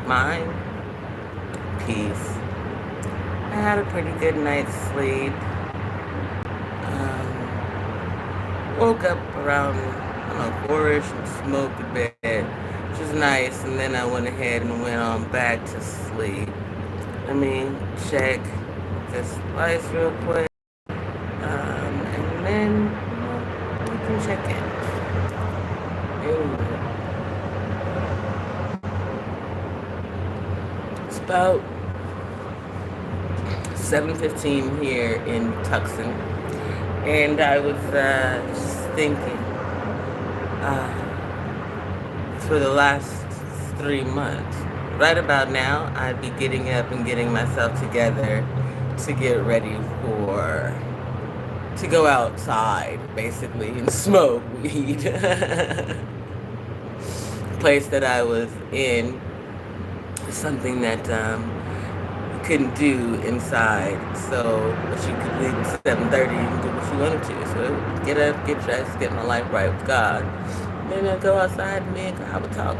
Mine, peace. I had a pretty good night's sleep. Woke up around, I don't know, 4-ish and smoked a bit, which is nice. And then I went ahead and went on back to sleep. Let me check this slice real quick. And then we can check in. It's about 7:15 here in Tucson, and I was just thinking, for the last 3 months, right about now, I'd be getting up and getting myself together to get ready to go outside, basically, and smoke weed. Place that I was in, something that you couldn't do inside. So, but you could leave at 7:30 and do what you wanted to. So, get up, get dressed, get my life right with God. Then I'd go outside and me and God would talk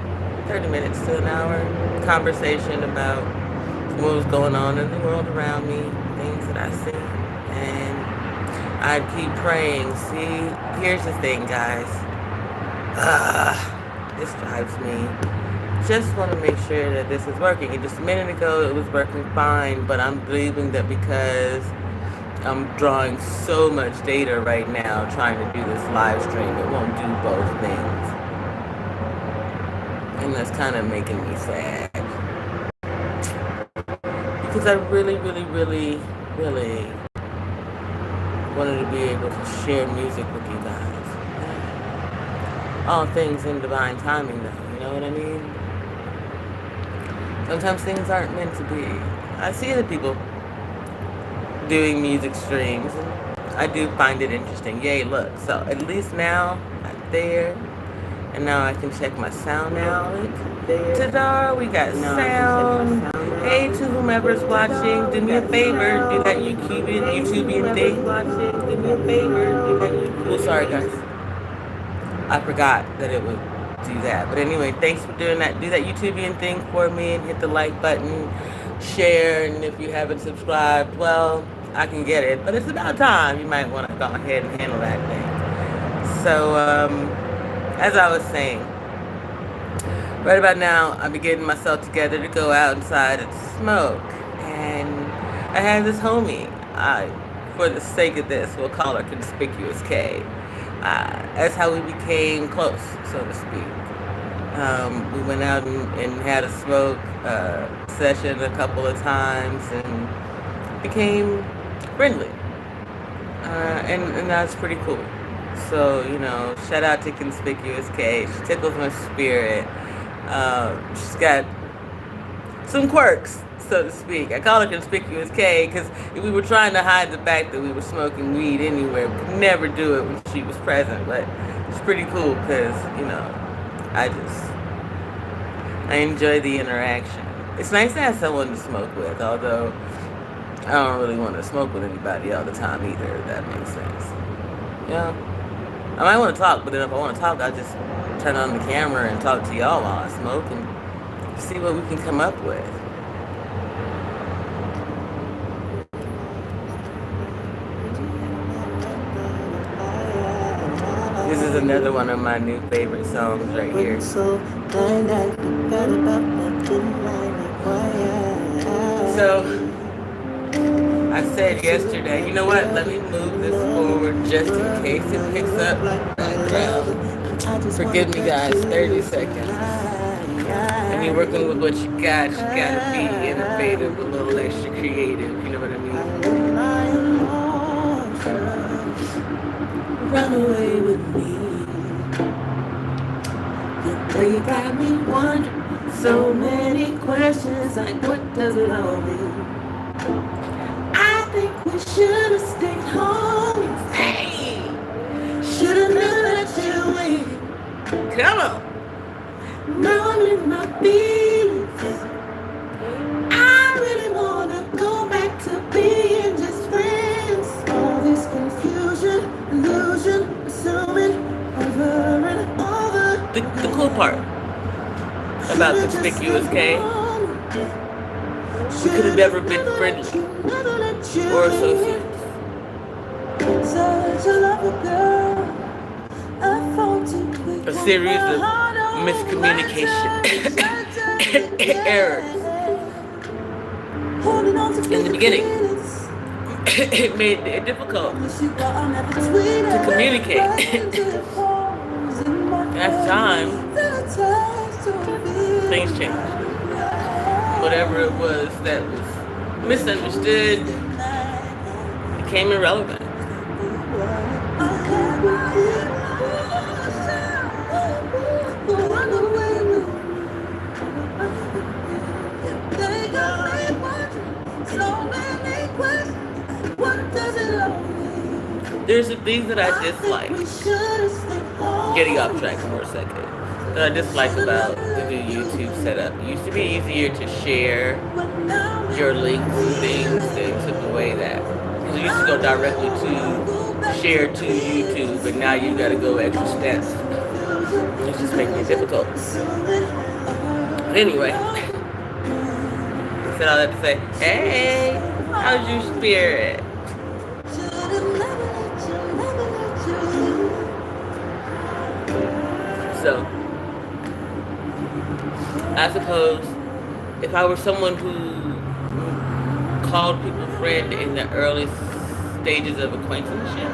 30 minutes to an hour, conversation about what was going on in the world around me, things that I see. And I'd keep praying. See, here's the thing, guys. This drives me. Just want to make sure that this is working. And just a minute ago, it was working fine, but I'm believing that because I'm drawing so much data right now trying to do this live stream, it won't do both things. And that's kind of making me sad. Because I really, really, really, really wanted to be able to share music with you guys. All things in divine timing, though, you know what I mean? Sometimes things aren't meant to be. I see other people doing music streams, and I do find it interesting. Yay, look. So at least now I'm there, and now I can check my sound now. Ta-da, we got sound. Hey, to whomever's watching, do me a favor, do that YouTubian thing. Do me a favor, do that YouTubian. Oh, sorry, guys. I forgot that it would do that. But anyway, thanks for doing that. Do that YouTubian thing for me and hit the like button, share, and if you haven't subscribed, well, I can get it. But it's about time. You might want to go ahead and handle that thing. So, as I was saying, right about now, I'll be getting myself together to go outside and smoke. And I had this homie, for the sake of this, we'll call her Conspicuous K. That's how we became close, so to speak. We went out and had a smoke session a couple of times and became friendly. And that's pretty cool. So, shout out to Conspicuous K. She tickles my spirit. She's got some quirks, so to speak. I call her Conspicuous K because we were trying to hide the fact that we were smoking weed anywhere. We could never do it when she was present, but it's pretty cool because, I enjoy the interaction. It's nice to have someone to smoke with, although I don't really want to smoke with anybody all the time either, if that makes sense. I might want to talk, but then if I want to talk, I'll just turn on the camera and talk to y'all while I smoke and see what we can come up with. This is another one of my new favorite songs right here. So, I said yesterday, you know what, let me move this forward just in case it picks up background. Forgive me guys, 30 seconds. And you're working with what you gotta be innovative, a little extra creative, you know what I mean? Run away with me. You got me wondering so many questions, like what does it all mean? I think we should have stayed home. Hey, should have known that you waited. Come on. Now I'm in my feelings. I really wanna go back to being just friends. All this confusion, illusion, assuming over and over. The cool part. about Conspicuous K. We could have never been friendly or associates. A series of miscommunication errors in the beginning. It made it difficult to communicate. As time, things changed. Whatever it was that was misunderstood became irrelevant. There's some things that I dislike. Getting off track for a second. That I dislike about the new YouTube setup. It used to be easier to share your links and things. They took away that. Because you used to go directly to share to YouTube, but now you gotta go extra steps. It's just making it difficult. But anyway, I said all that to say, hey, how's your spirit? So, I suppose if I were someone who called people friend in the early stages of acquaintanceship,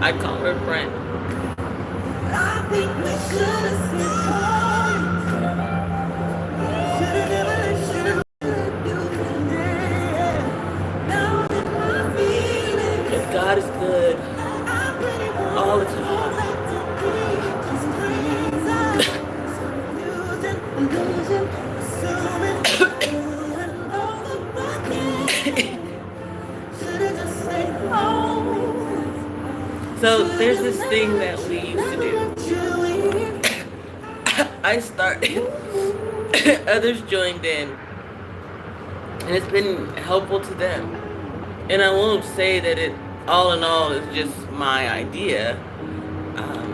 I'd call her friend. Because God is good all the time. So there's this thing that we used to do. I started, others joined in, and it's been helpful to them. And I won't say that it, all in all, is just my idea.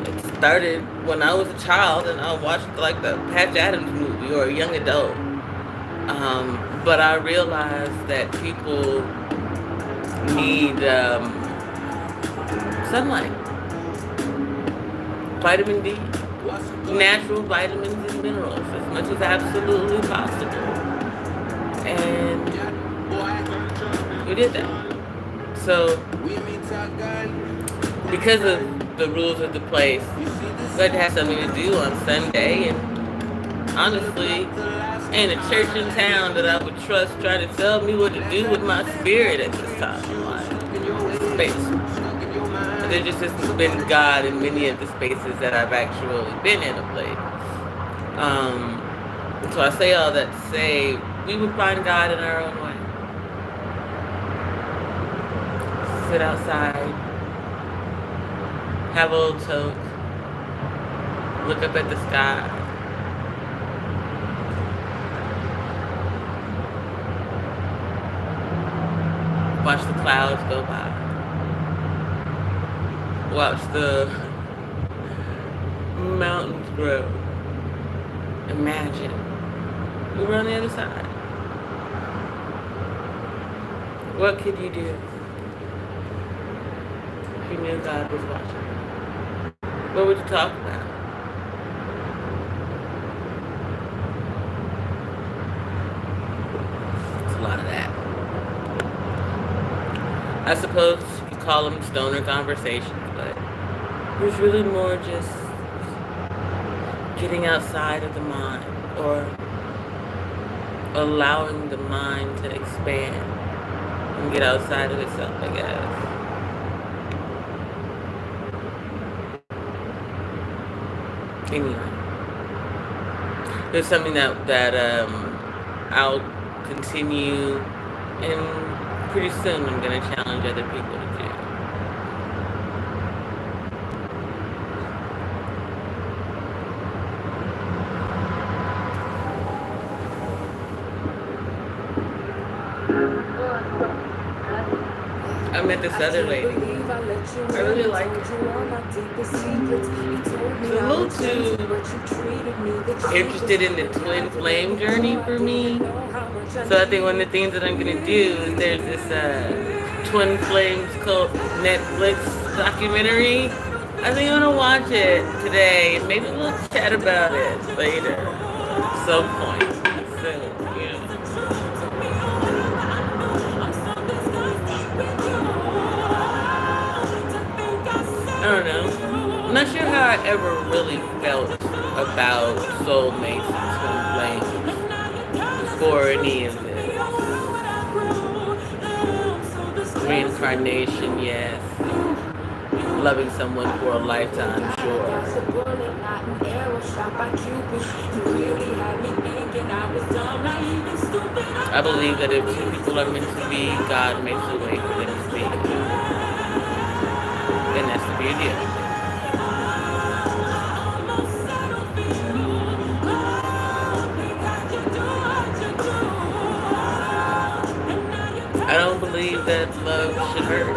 It started when I was a child and I watched like the Patch Adams movie or a young adult. But I realized that people need sunlight, vitamin D, natural vitamins and minerals as much as absolutely possible. And we did that. So, because of the rules of the place, we had to have something to do on Sunday, and honestly, ain't a church in town that I would trust trying to tell me what to do with my spirit at this time. Like, space. There just hasn't been God in many of the spaces that I've actually been in of late. So I say all that to say, we would find God in our own way. Sit outside, have a little toke, look up at the sky. Watch the clouds go by. Watch the mountains grow. Imagine we were on the other side. What could you do if you knew God was watching? What would you talk about? It's a lot of that. I suppose you call them stoner conversations, but it was really more just getting outside of the mind, or allowing the mind to expand and get outside of itself, I guess. Anyway, there's something that I'll continue, and pretty soon I'm going to challenge other people to do. I I met this other lady. I really like her. She's a little too interested in the twin flame journey for me. So I think one of the things that I'm gonna do is there's this twin flames called Netflix documentary. I think I'm gonna watch it today and maybe we'll chat about it later at some point soon, you know. I don't know. I'm not sure how I ever really felt about soulmates and twin flames before any of this. Reincarnation, yes. Loving someone for a lifetime, sure. I believe that if two people are meant to be, God makes a way for them to be. And that's the beauty of it. I don't believe that love should hurt.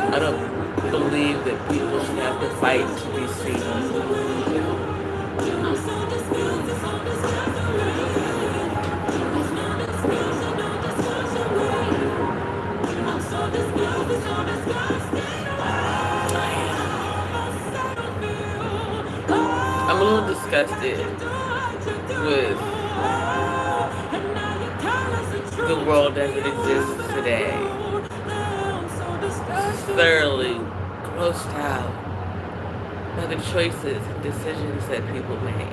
I don't believe that people should have to fight to be seen. I'm a little disgusted with the world as it exists today. Thoroughly grossed out by the choices and decisions that people make.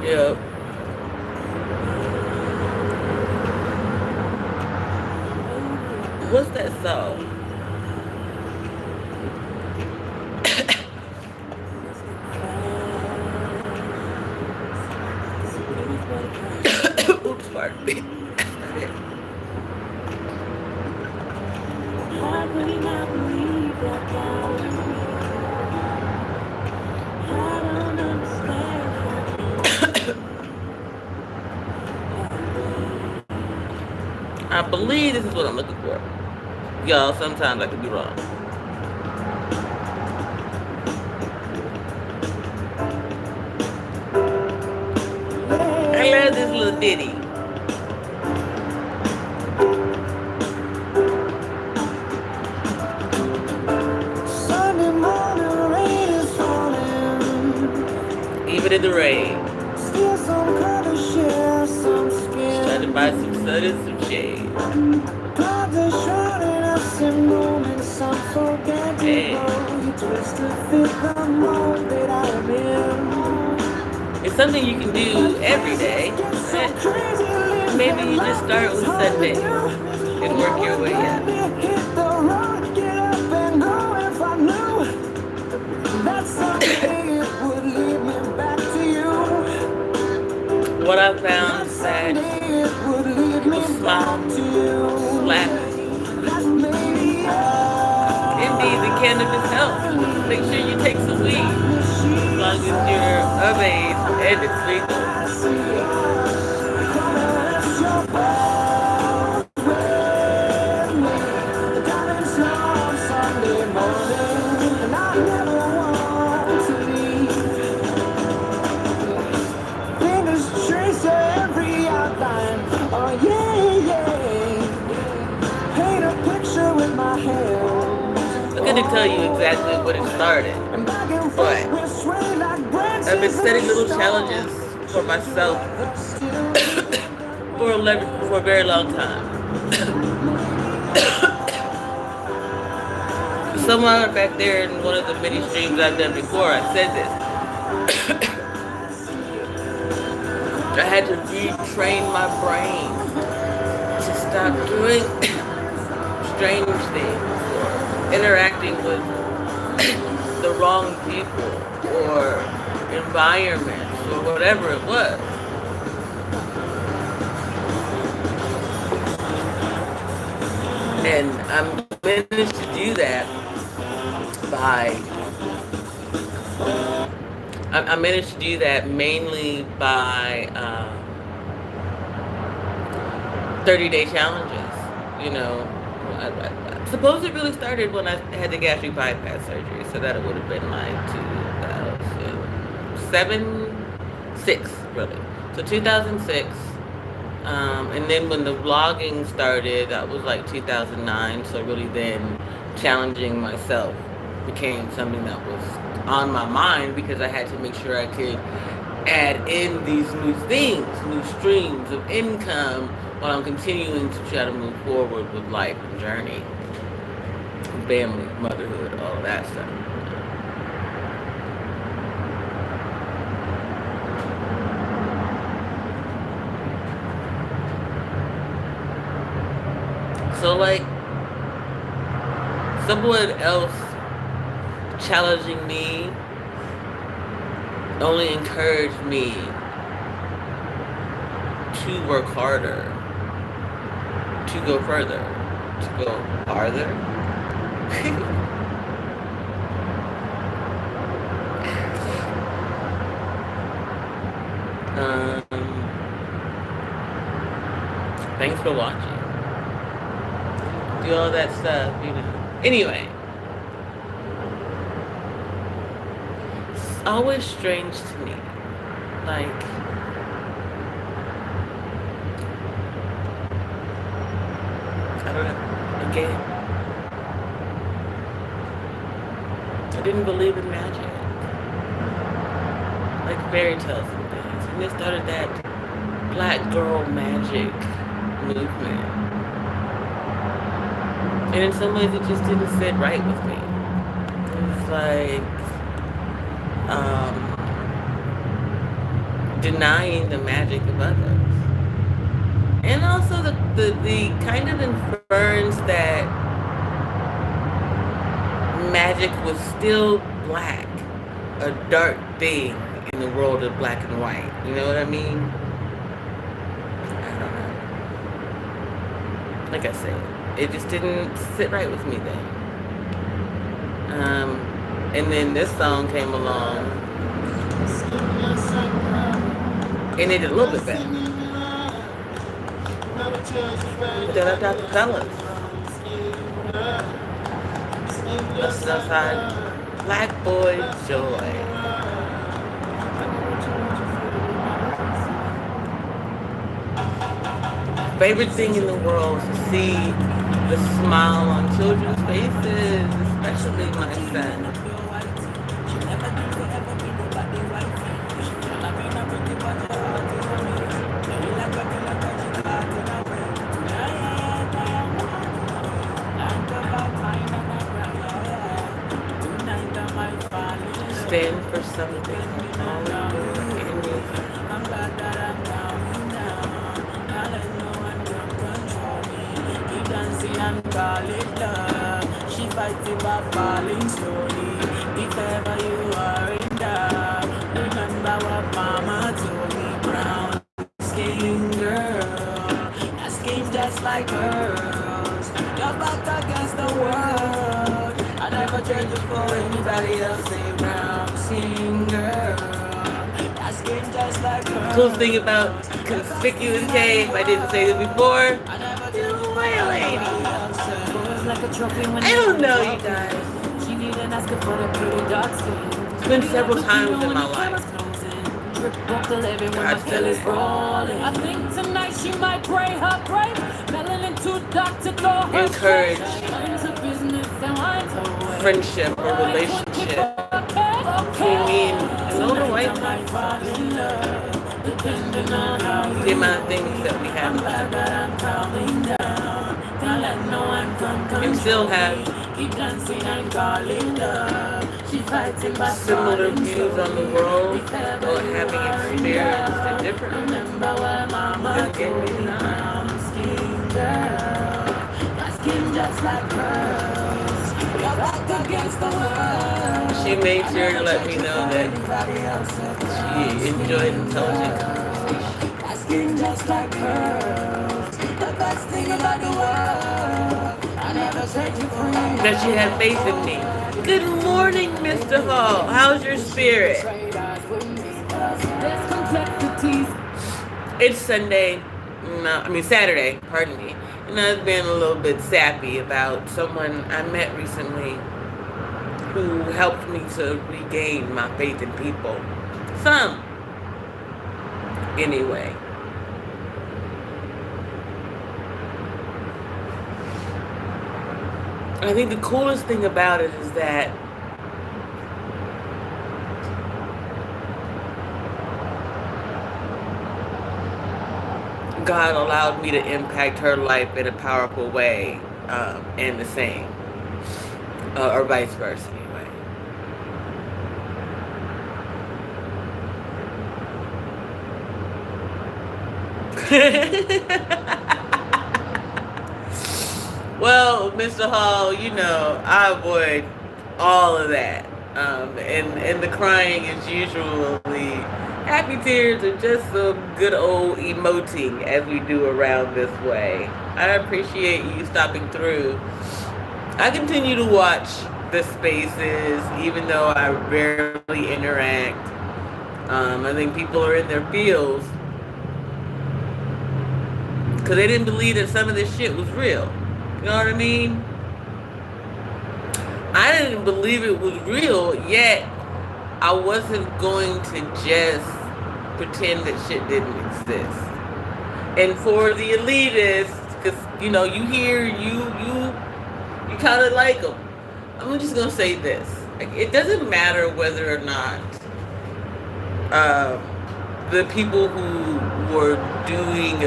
Yep. What's that song? Oops, pardon me. I believe this is what I'm looking for. Y'all, sometimes I could be wrong. I love this little ditty. Sunday morning, rain is falling. Even in the rain. Still some color, share some skin. Just trying to buy some sun and some shade. Clouds are shrouding us in moments unforgettable. You twist to fit the mold that I am in. It's something you can do every day. Maybe you just start with Sunday and work your way up. Hit the road, get up and go if I knew that someday it would lead me back to you. What I found is that people smile, laugh. Indeed, the cannabis helps. Make sure you take some weed, as long as you're of age and it's legal. I couldn't tell you exactly what it started, but I've been setting little challenges for myself for a very long time. Somewhere back there in one of the mini streams I've done before, I said this. I had to retrain my brain to stop doing strange things or interacting with the wrong people or environments or whatever it was. And I managed to do that by I managed to do that mainly by 30-day challenges. You know, I suppose it really started when I had the gastric bypass surgery, so that it would have been like 2006, really. So 2006, and then when the vlogging started, that was like 2009. So really, then challenging myself became something that was on my mind because I had to make sure I could add in these new things, new streams of income while I'm continuing to try to move forward with life and journey, family, motherhood, all of that stuff. So like someone else challenging me only encouraged me to work harder, to go further, to go farther. Thanks for watching. Do all that stuff, you know. Anyway. It's always strange to me. Like, I don't know. Again, I didn't believe in magic. Like fairy tales and things. And they started that black girl magic movement. And in some ways it just didn't sit right with me. It was like denying the magic of others. And also the kind of inference that magic was still black, a dark thing in the world of black and white. You know what I mean? I don't know. Like I said, it just didn't sit right with me then. And then this song came along, and it did a little bit better. But then I got the fellas. That's outside. Black boy joy. Favorite thing in the world is to see the smile on children's faces, especially my son. Stand for something. She fights it by falling slowly. If ever you are in doubt, remember what mama told me. Brown skin girl, that skin just like hers. You're back against the world. I never trade you for anybody else. Say brown skin girl, that skin just like hers. Cool thing about Conspicuous Cave, I didn't say this before. You're my lady. I don't know, you guys. It's been several times in my life. God still is rolling. I think tonight she might pray her pray. Melanin too dark to throw her encourage friendship or relationship between me and an older white man. The amount of things that we have and still have. Keep dancing and calling love. She fighting back similar views on the world or having experienced it differently. Remember when mama Again, maybe not. brown skin girl, my skin just like pearls. You're back against the world. She made sure to let me know that she enjoyed intelligent conversation. My skin just like pearls. The best thing about the world, I never set you free. That she had faith in me. Good morning, Mr. Hall. How's your spirit? It's Sunday. Saturday, pardon me. And I've been a little bit sappy about someone I met recently who helped me to regain my faith in people. Some. Anyway. I think the coolest thing about it is that God allowed me to impact her life in a powerful way, and the same, or vice versa, anyway. Well, Mr. Hall, you know, I avoid all of that. And the crying is usually happy tears or just some good old emoting as we do around this way. I appreciate you stopping through. I continue to watch the spaces, even though I rarely interact. I think people are in their fields because they didn't believe that some of this shit was real. You know what I mean? I didn't believe it was real, yet I wasn't going to just pretend that shit didn't exist. And for the elitists, because, you know, you hear, you kind of like them. I'm just going to say this. Like, it doesn't matter whether or not the people who were doing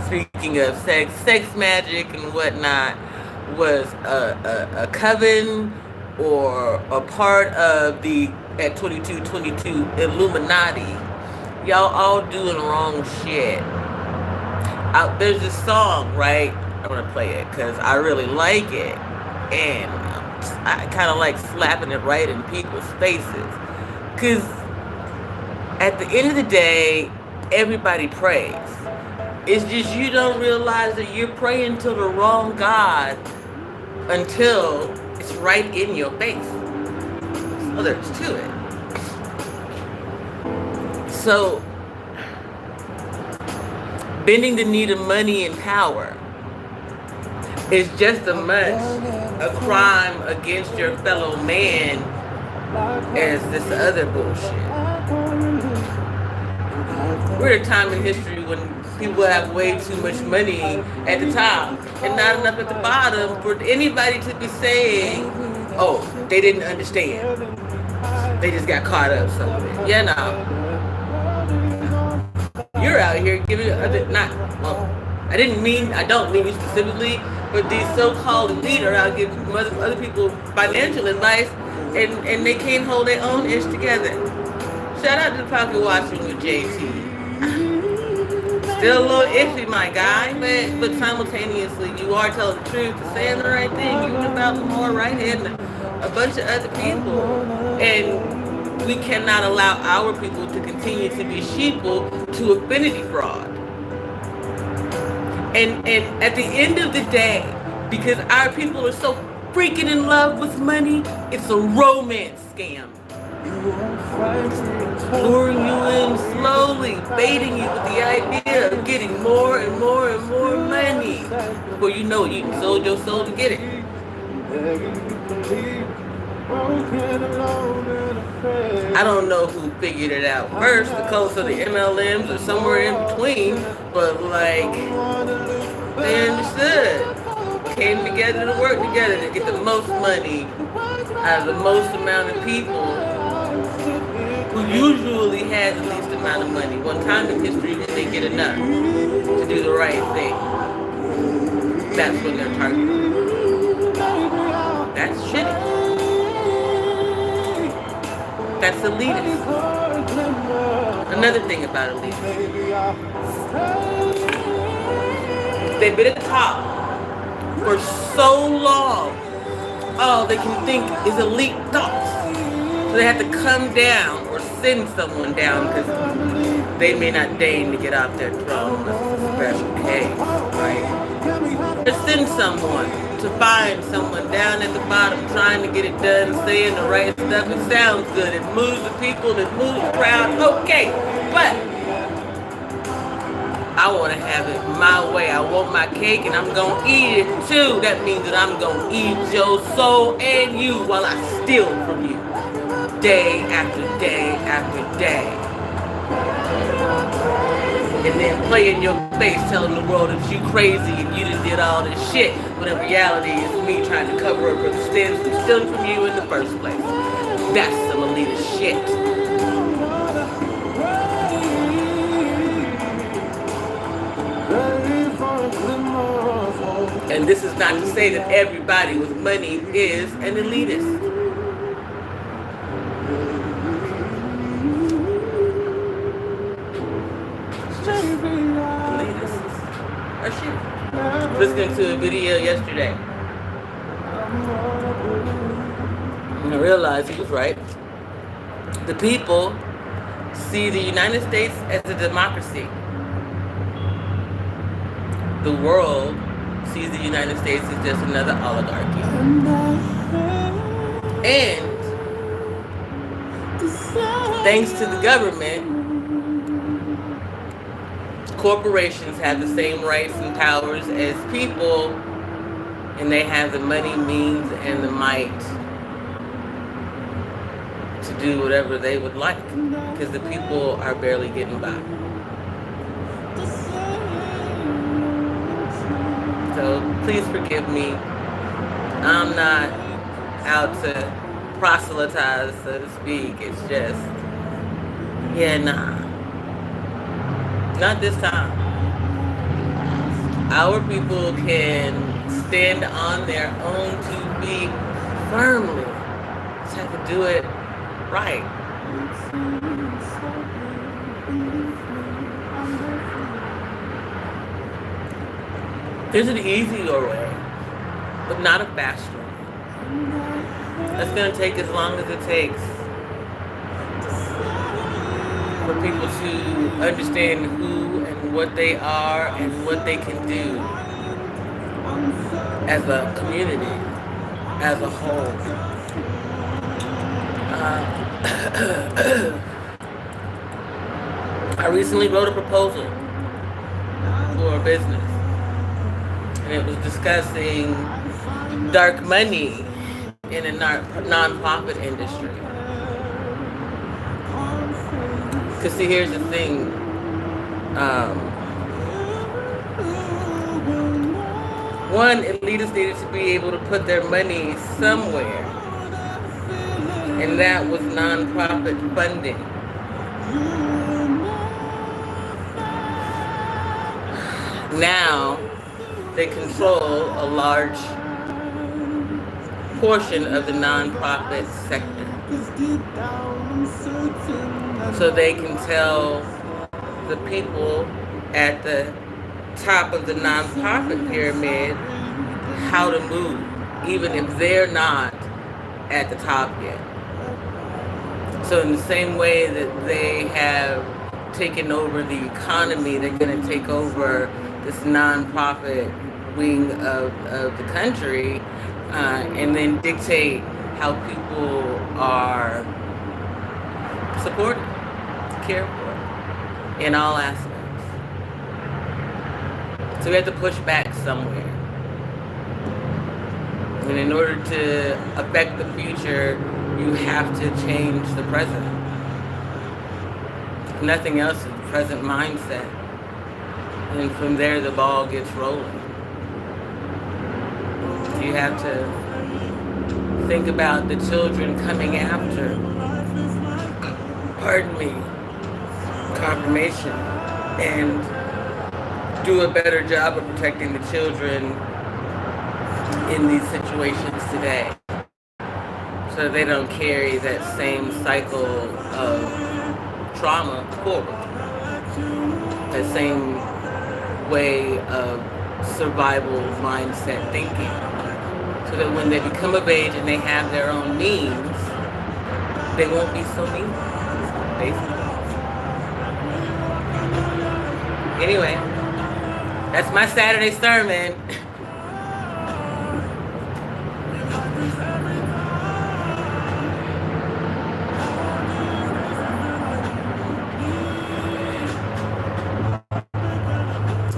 speaking of sex magic and whatnot, was a coven or a part of the at 2222 Illuminati. Y'all all doing wrong shit. There's this song, right? I'm gonna play it because I really like it, and I kind of like slapping it right in people's faces. Because at the end of the day, everybody prays. It's just you don't realize that you're praying to the wrong God until it's right in your face. So there's to it. So, bending the knee to money and power is just as much a crime against your fellow man as this other bullshit. We're at a time in history when people have way too much money at the top and not enough at the bottom for anybody to be saying, oh, they didn't understand. They just got caught up somewhere. Yeah, no. You're out here giving I don't mean you specifically, but these so-called elite are out giving other people financial advice and they can't hold their own ish together. Shout out to the pocket watching with JT. Still a little iffy, my guy, but simultaneously, you are telling the truth, saying the right thing, even about more right-handed, a bunch of other people. And we cannot allow our people to continue to be sheeple to affinity fraud. And at the end of the day, because our people are so freaking in love with money, it's a romance scam. Luring you in slowly, baiting you with the idea of getting more and more and more money. Before you know it, you sold your soul to get it. I don't know who figured it out first, the coast of the MLMs or somewhere in between, but like, they understood. Came together to work together to get the most money out of the most amount of people who usually has the least amount of money. One time in history when they get enough to do the right thing. That's when they're targeted. That's shitty. That's elitist. Another thing about elitists. They've been at the top for so long. All they can think is elite thoughts. So they have to come down or send someone down because they may not deign to get off their throne unless it's a special case, right? Or send someone to find someone down at the bottom trying to get it done, saying the right stuff. It sounds good. It moves the people. It moves the crowd. Okay, but I want to have it my way. I want my cake and I'm going to eat it too. That means that I'm going to eat your soul and you while I steal from you. Day after day after day. And then play in your face telling the world that you crazy and you done did all this shit. But in reality, it's me trying to cover up for the sins from stealing from you in the first place. That's some elitist shit. And this is not to say that everybody with money is an elitist. Elitists are shit. Listening to a video yesterday, and I realized he was right. The people see the United States as a democracy. The world sees the United States as just another oligarchy. And thanks to the government, corporations have the same rights and powers as people, and they have the money, means, and the might to do whatever they would like, because the people are barely getting by. So please forgive me. I'm not out to proselytize, so to speak. It's just, yeah, nah. Not this time. Our people can stand on their own 2 feet firmly. Just have to do it right. There's an easier way, but not a fast way. That's going to take as long as it takes for people to understand who and what they are and what they can do as a community, as a whole. I recently wrote a proposal for a business, and it was discussing dark money in a non-profit industry. Because see, here's the thing. One, elitists needed to be able to put their money somewhere, and that was non-profit funding. Now, they control a large portion of the non-profit sector. So they can tell the people at the top of the nonprofit pyramid how to move, even if they're not at the top yet. So in the same way that they have taken over the economy, they're going to take over this nonprofit wing of the country, and then dictate how people are supported, cared for, in all aspects. So we have to push back somewhere. And in order to affect the future, you have to change the present. If nothing else is the present mindset. And from there, the ball gets rolling. You have to think about the children coming after, confirmation, and do a better job of protecting the children in these situations today. So so they don't carry that same cycle of trauma forward, that same way of survival mindset thinking, so that when they become of age and they have their own means, they won't be so mean, basically. Anyway, that's my Saturday sermon.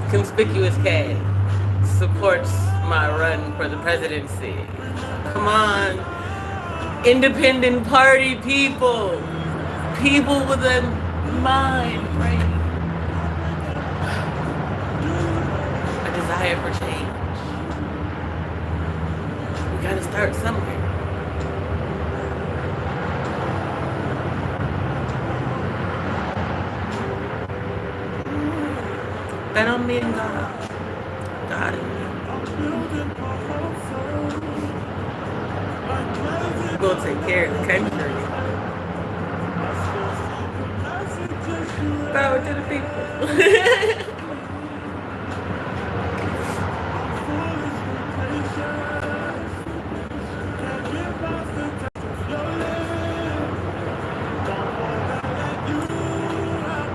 Conspicuous K supports my run for the presidency. Come on. Independent party people. People with a mind, right? A desire for change. We gotta start somewhere. That don't mean God. God in me. We're gonna take care of the country. Power to the people.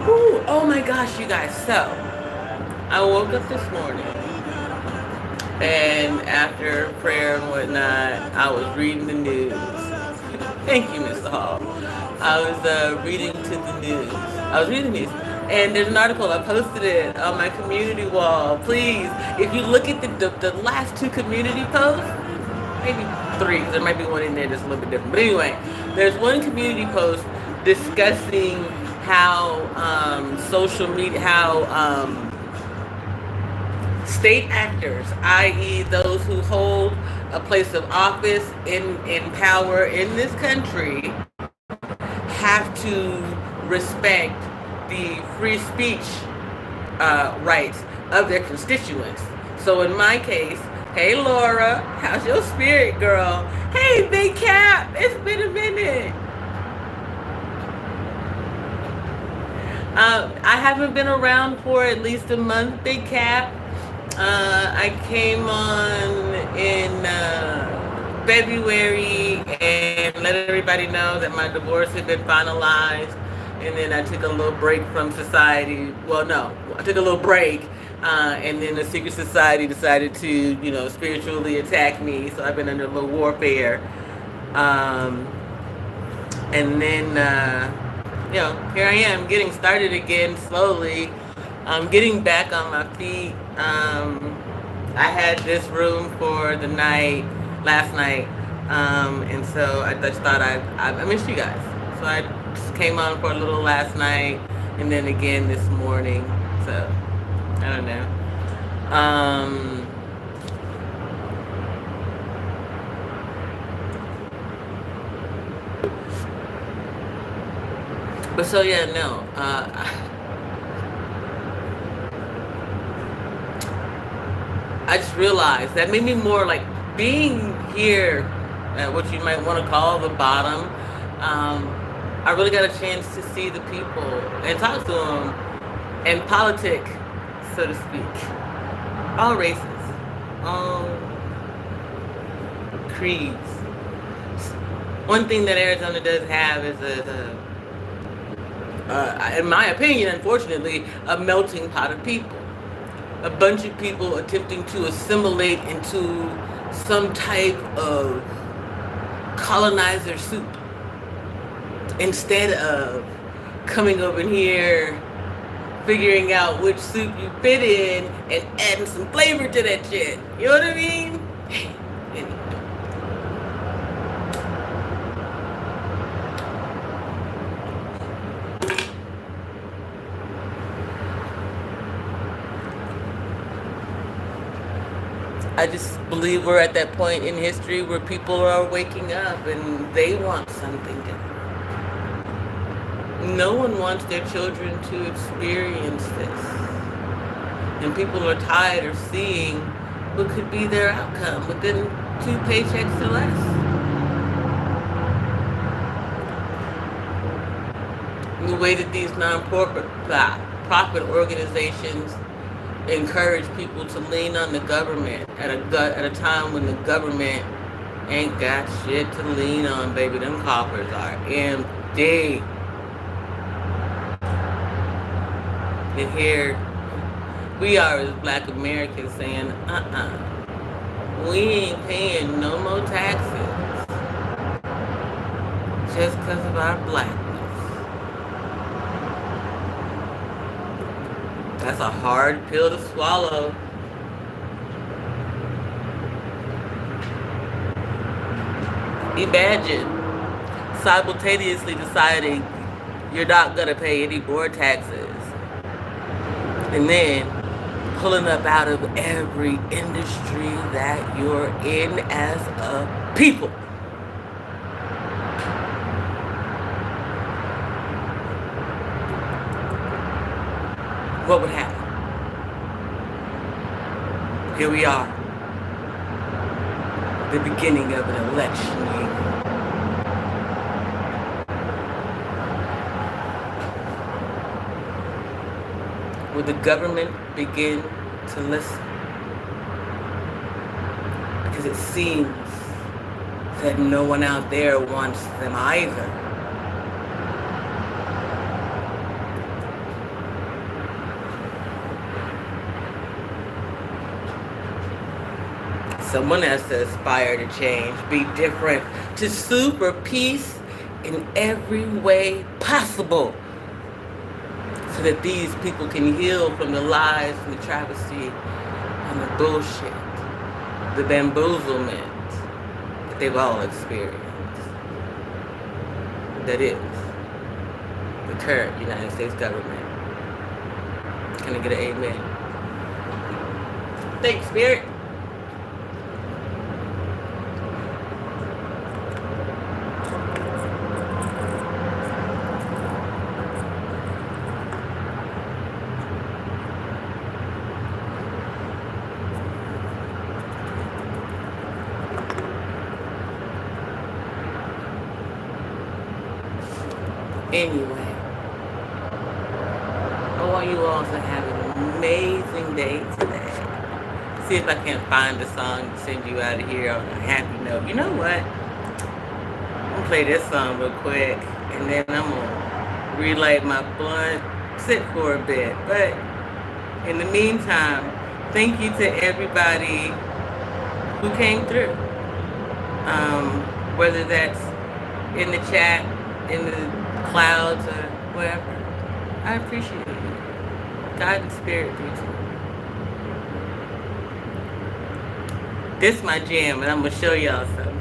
Ooh, oh my gosh, you guys. So, I woke up this morning, and after prayer and whatnot, I was reading the news. Thank you, Mr. Hall. I was reading to the news. I was reading the news, and there's an article. I posted it on my community wall. Please, if you look at the last two community posts, maybe three, because there might be one in there that's a little bit different. But anyway, there's one community post discussing how social media, how state actors, i.e. those who hold a place of office in power in this country, have to respect the free speech rights of their constituents. So in my case, hey Laura, how's your spirit, girl? Hey Big Cap, it's been a minute. I haven't been around for at least a month, Big Cap. I came on in February and let everybody know that my divorce had been finalized, and then I took a little break from society. Well, no, I took a little break, and then the secret society decided to, spiritually attack me, so I've been under a little warfare. And then, here I am getting started again slowly. I'm getting back on my feet. I had this room for the night, last night, and so I just thought I missed you guys. So I just came on for a little last night, and then again this morning. So, I don't know. But so yeah, no. I just realized that made me more like being here at what you might want to call the bottom. I really got a chance to see the people and talk to them and politic, so to speak. All races, all creeds. One thing that Arizona does have is in my opinion, unfortunately, a melting pot of people. A bunch of people attempting to assimilate into some type of colonizer soup instead of coming over here, figuring out which soup you fit in and adding some flavor to that shit. You know what I mean? I just believe we're at that point in history where people are waking up and they want something different. No one wants their children to experience this. And people are tired of seeing what could be their outcome within 2 paychecks or less. The way that these non-profit organizations encourage people to lean on the government at a time when the government ain't got shit to lean on, baby. Them coffers are empty. And here we are as Black Americans saying, we ain't paying no more taxes just because of our blackness. That's a hard pill to swallow. Imagine simultaneously deciding you're not going to pay any more taxes and then pulling up out of every industry that you're in as a people. What would happen? Here we are, the beginning of an election year. Will the government begin to listen? Because it seems that no one out there wants them either. Someone has to aspire to change, be different, to sue for peace in every way possible so that these people can heal from the lies and the travesty and the bullshit, the bamboozlement that they've all experienced. That is the current United States government. Can I get an amen? Thanks, Spirit. Anyway, I want you all to have an amazing day today. See if I can find a song to send you out of here on a happy note. You know what? I'm going to play this song real quick, and then I'm going to relight my blunt, sit for a bit. But in the meantime, thank you to everybody who came through. Whether that's in the chat, in the clouds, or wherever. I appreciate it. God and Spirit do too. This is my jam, and I'm going to show y'all something.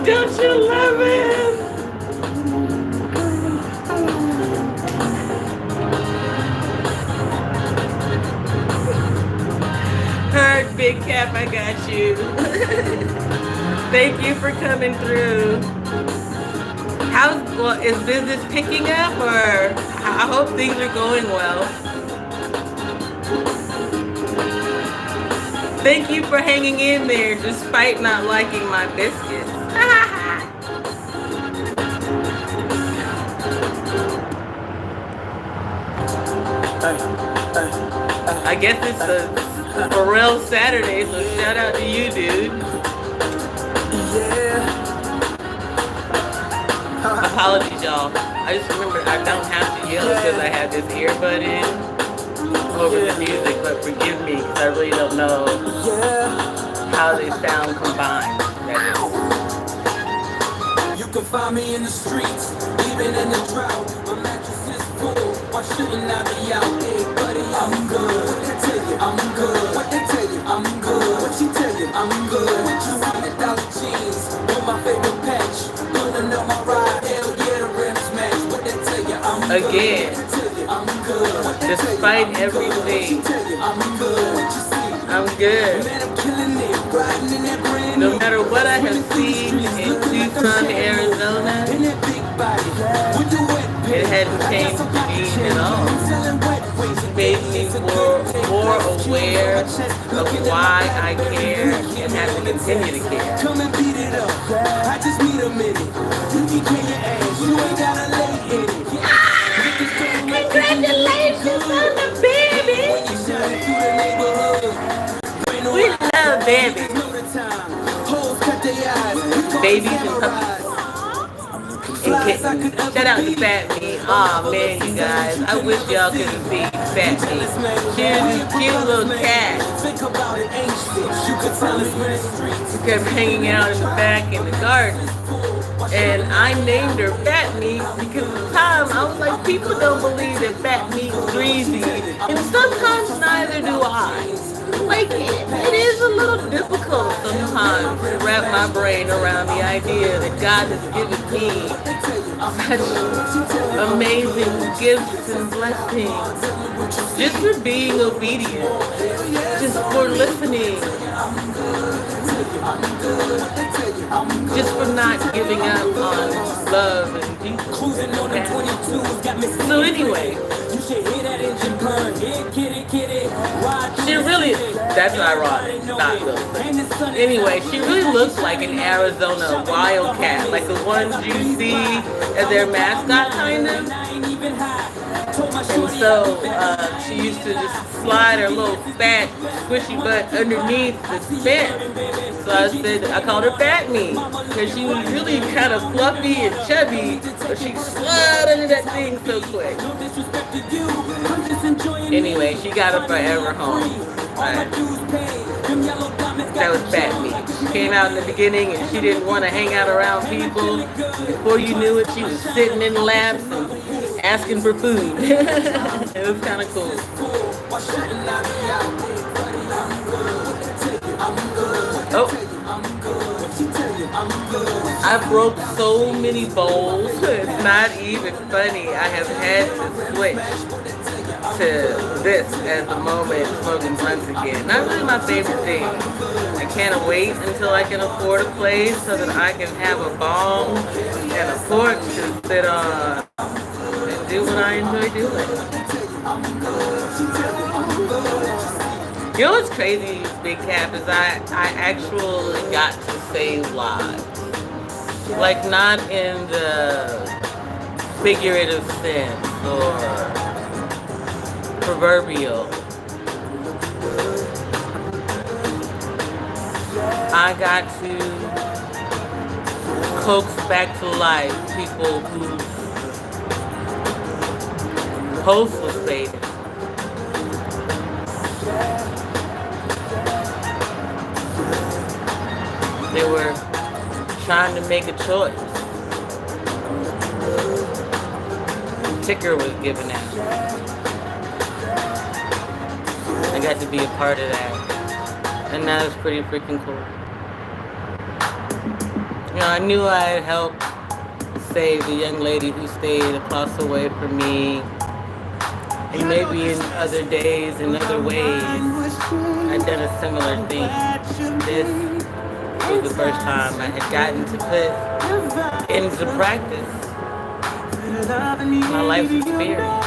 Don't you love him? Heard, Big Cap, I got you. Thank you for coming through. Is business picking up, or I hope things are going well. Thank you for hanging in there despite not liking my biscuits. I guess it's a Pharrell Saturday, so shout out to you, dude. Yeah. Apologies, y'all. I just remembered I don't have to yell because I have this earbud in over the music, but forgive me because I really don't know how they sound combined. That is. You can find me in the streets, even in the drought. My mattress is full. Why shouldn't I be out? Hey, buddy, I'm good. What they tell you? I'm good. What they tell you? I'm good. What she tell you? I'm good. What you want? $1,000 jeans. Want my favorite patch. again, despite everything, I'm good. No matter what I have seen in Tucson, Arizona, it hadn't changed me at all. It's made me more aware of why I care and have to continue to care. Come and beat it up. I just need a minute. You can clean your ass. You ain't gotta lay in it. Congratulations on the baby. We love babies. Babies and puppies. And kittens. Shout out to Fat Me. Aw, man, you guys. I wish y'all could have seen Fat Me. She was this cute little cat. She kept hanging out in the back in the garden. And I named her Fat Meat because at the time I was like, people don't believe that fat meat's greasy. And sometimes neither do I. Like, it is a little difficult sometimes to wrap my brain around the idea that God has given me such amazing gifts and blessings just for being obedient, just for listening, just for not giving up on love and people. So anyway, she really, that's ironic, not good. Anyway, she really looks like an Arizona wildcat, like the ones you see as their mascot, kind of. And so she used to just slide her little fat, squishy butt underneath the fence. So I called her Fat Me, because she was really kind of fluffy and chubby, but she slid under that thing so quick. Anyway, she got a forever home. Right. That was Fat Me. She came out in the beginning and she didn't want to hang out around people. Before you knew it, she was sitting in laps and asking for food. It was kind of cool. Oh, I broke so many bowls. It's not even funny. I have had to switch to this at the moment, smoking blunts again. Not really my favorite thing. I can't wait until I can afford a place so that I can have a bong and a porch to sit on and do what I enjoy doing. You know what's crazy, Big Cap, is I actually got to save lives. Like, not in the figurative sense or proverbial. I got to coax back to life people whose hopes was faded. They were trying to make a choice. Ticker was given out. I got to be a part of that. And that was pretty freaking cool. You know, I knew I had helped save the young lady who stayed across the way from me. And maybe in other days, in other ways, I'd done a similar thing. This was the first time I had gotten to put into practice my life's experience.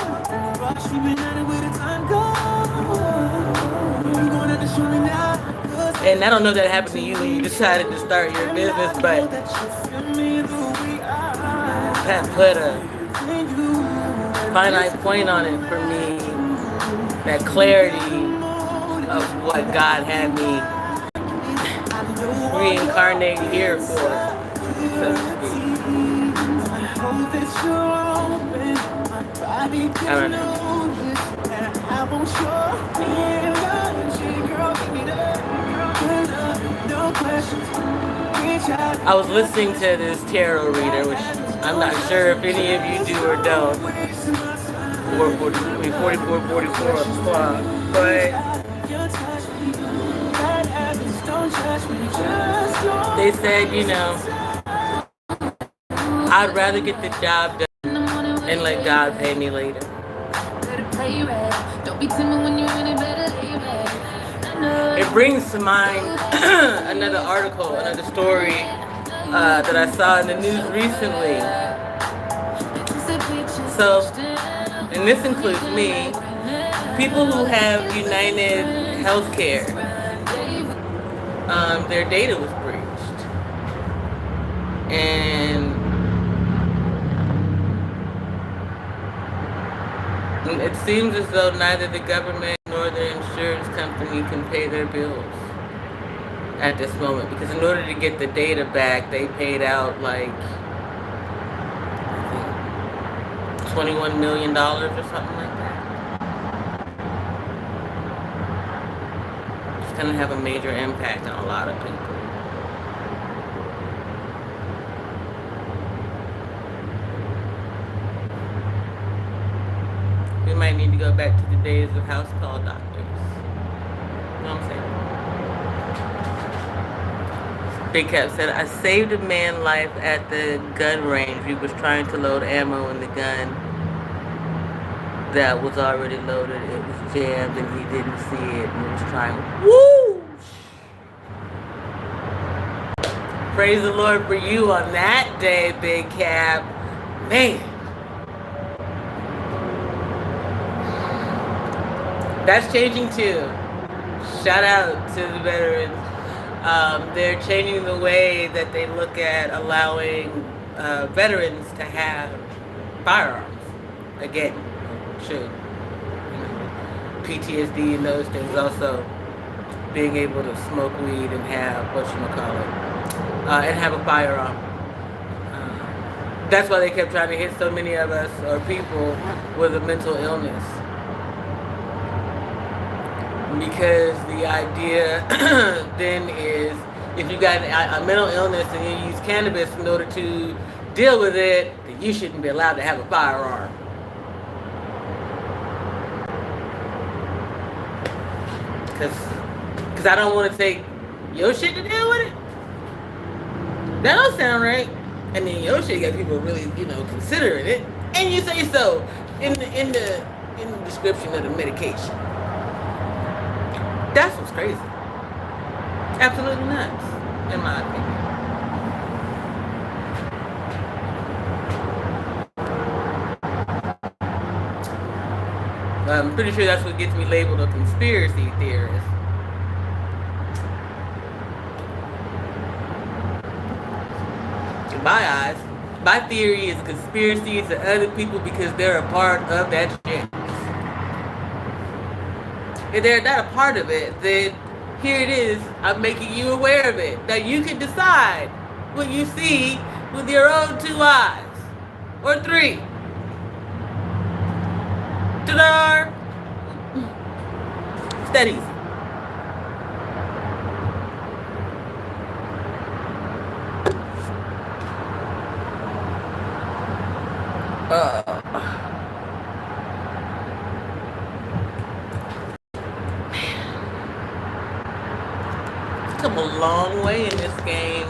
And I don't know if that happened to you when you decided to start your business, but that put a finite point on it for me, that clarity of what God had me reincarnate here for, so to speak. I don't know. I was listening to this tarot reader, which I'm not sure if any of you do or don't. 44 o'clock, but they said, you know, I'd rather get the job done and let God pay me later. It brings to mind another article, another story that I saw in the news recently. So, and this includes me, people who have United Healthcare, their data was breached. And it seems as though neither the government nor the insurance company can pay their bills at this moment, because in order to get the data back, they paid out like $21 million or something like that. It's going to have a major impact on a lot of people. We might need to go back to the days of house call doctors. You know what I'm saying? Big Cap said, I saved a man's life at the gun range. He was trying to load ammo in the gun that was already loaded. It was jammed and he didn't see it and was trying. Woo! Praise the Lord for you on that day, Big Cap. Man. That's changing too. Shout out to the veterans. They're changing the way that they look at allowing veterans to have firearms. Again, should PTSD and those things. Also, being able to smoke weed and have and have a firearm. That's why they kept trying to hit so many of us or people with a mental illness. Because the idea then is, if you got a mental illness and you use cannabis in order to deal with it, then you shouldn't be allowed to have a firearm. Because I don't want to take your shit to deal with it. That don't sound right. And then your shit got people really, considering it. And you say so in the description of the medication. That's what's crazy. Absolutely nuts, in my opinion. I'm pretty sure that's what gets me labeled a conspiracy theorist. In my eyes, my theory is a conspiracy to other people because they're a part of that shit. If they're not a part of it, then here it is. I'm making you aware of it. Now you can decide what you see with your own 2 eyes. Or 3. Ta-da! It's that easy. Come a long way in this game.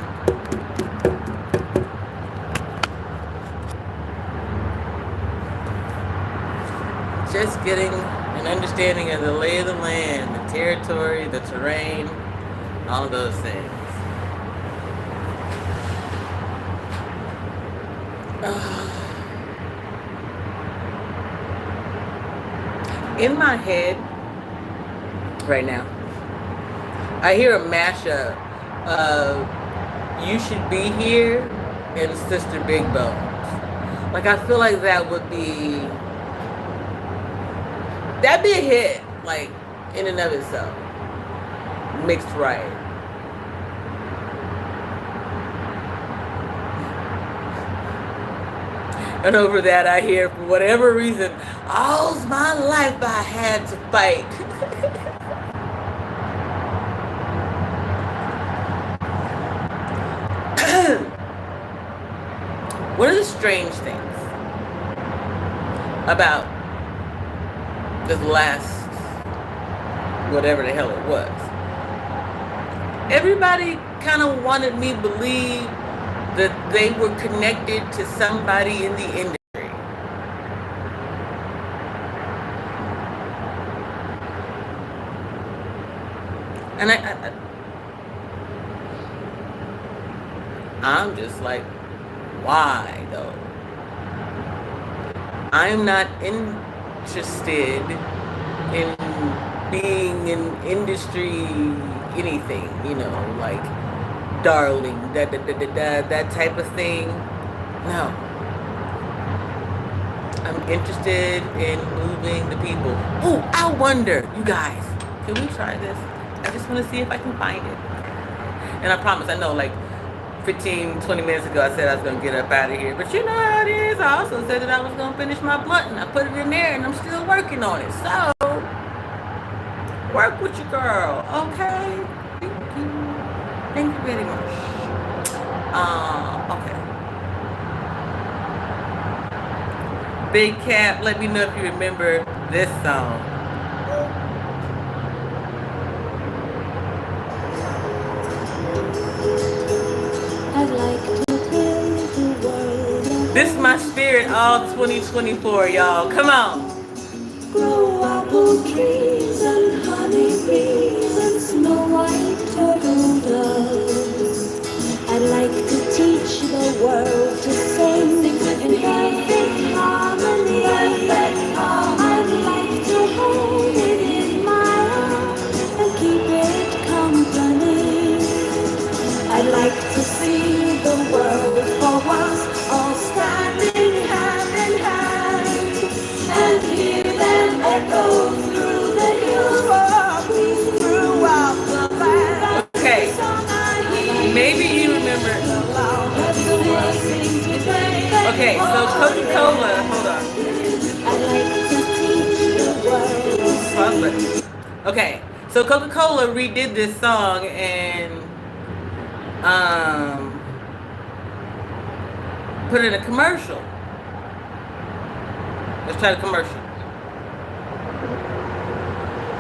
Just getting an understanding of the lay of the land, the territory, the terrain, all of those things. In my head right now, I hear a mashup of You Should Be Here and Sister Big Bones. Like, I feel like that'd be a hit, like, in and of itself. Mixed right. And over that I hear, for whatever reason, all my life I had to fight. One of the strange things about this last, whatever the hell it was, everybody kind of wanted me to believe that they were connected to somebody in the industry. just like, why though? I'm not interested in being in industry anything, like darling, that type of thing. No. I'm interested in moving the people. Oh, I wonder, you guys, can we try this? I just want to see if I can find it. And I promise, I know, like 15, 20 minutes ago, I said I was going to get up out of here. But you know how it is. I also said that I was going to finish my blunt, and I put it in there, and I'm still working on it. So, work with your girl, okay? Thank you. Thank you very much. Okay. Big Cap, let me know if you remember this song. I'd like to tell the world. This is my spirit all 2024, y'all. Come on. Grow apple trees and honeybees and snow white turtle doves. I'd like to teach the world to sing in perfect harmony. I'd like to hold it in my arms and keep it company. I'd like to see the world for once all standing hand in hand and hear them echo through the hills throughout the land. Okay. Maybe you remember. Okay, so Coca-Cola, hold on. Okay, so Coca-Cola redid this song and put it in a commercial. Let's try the commercial.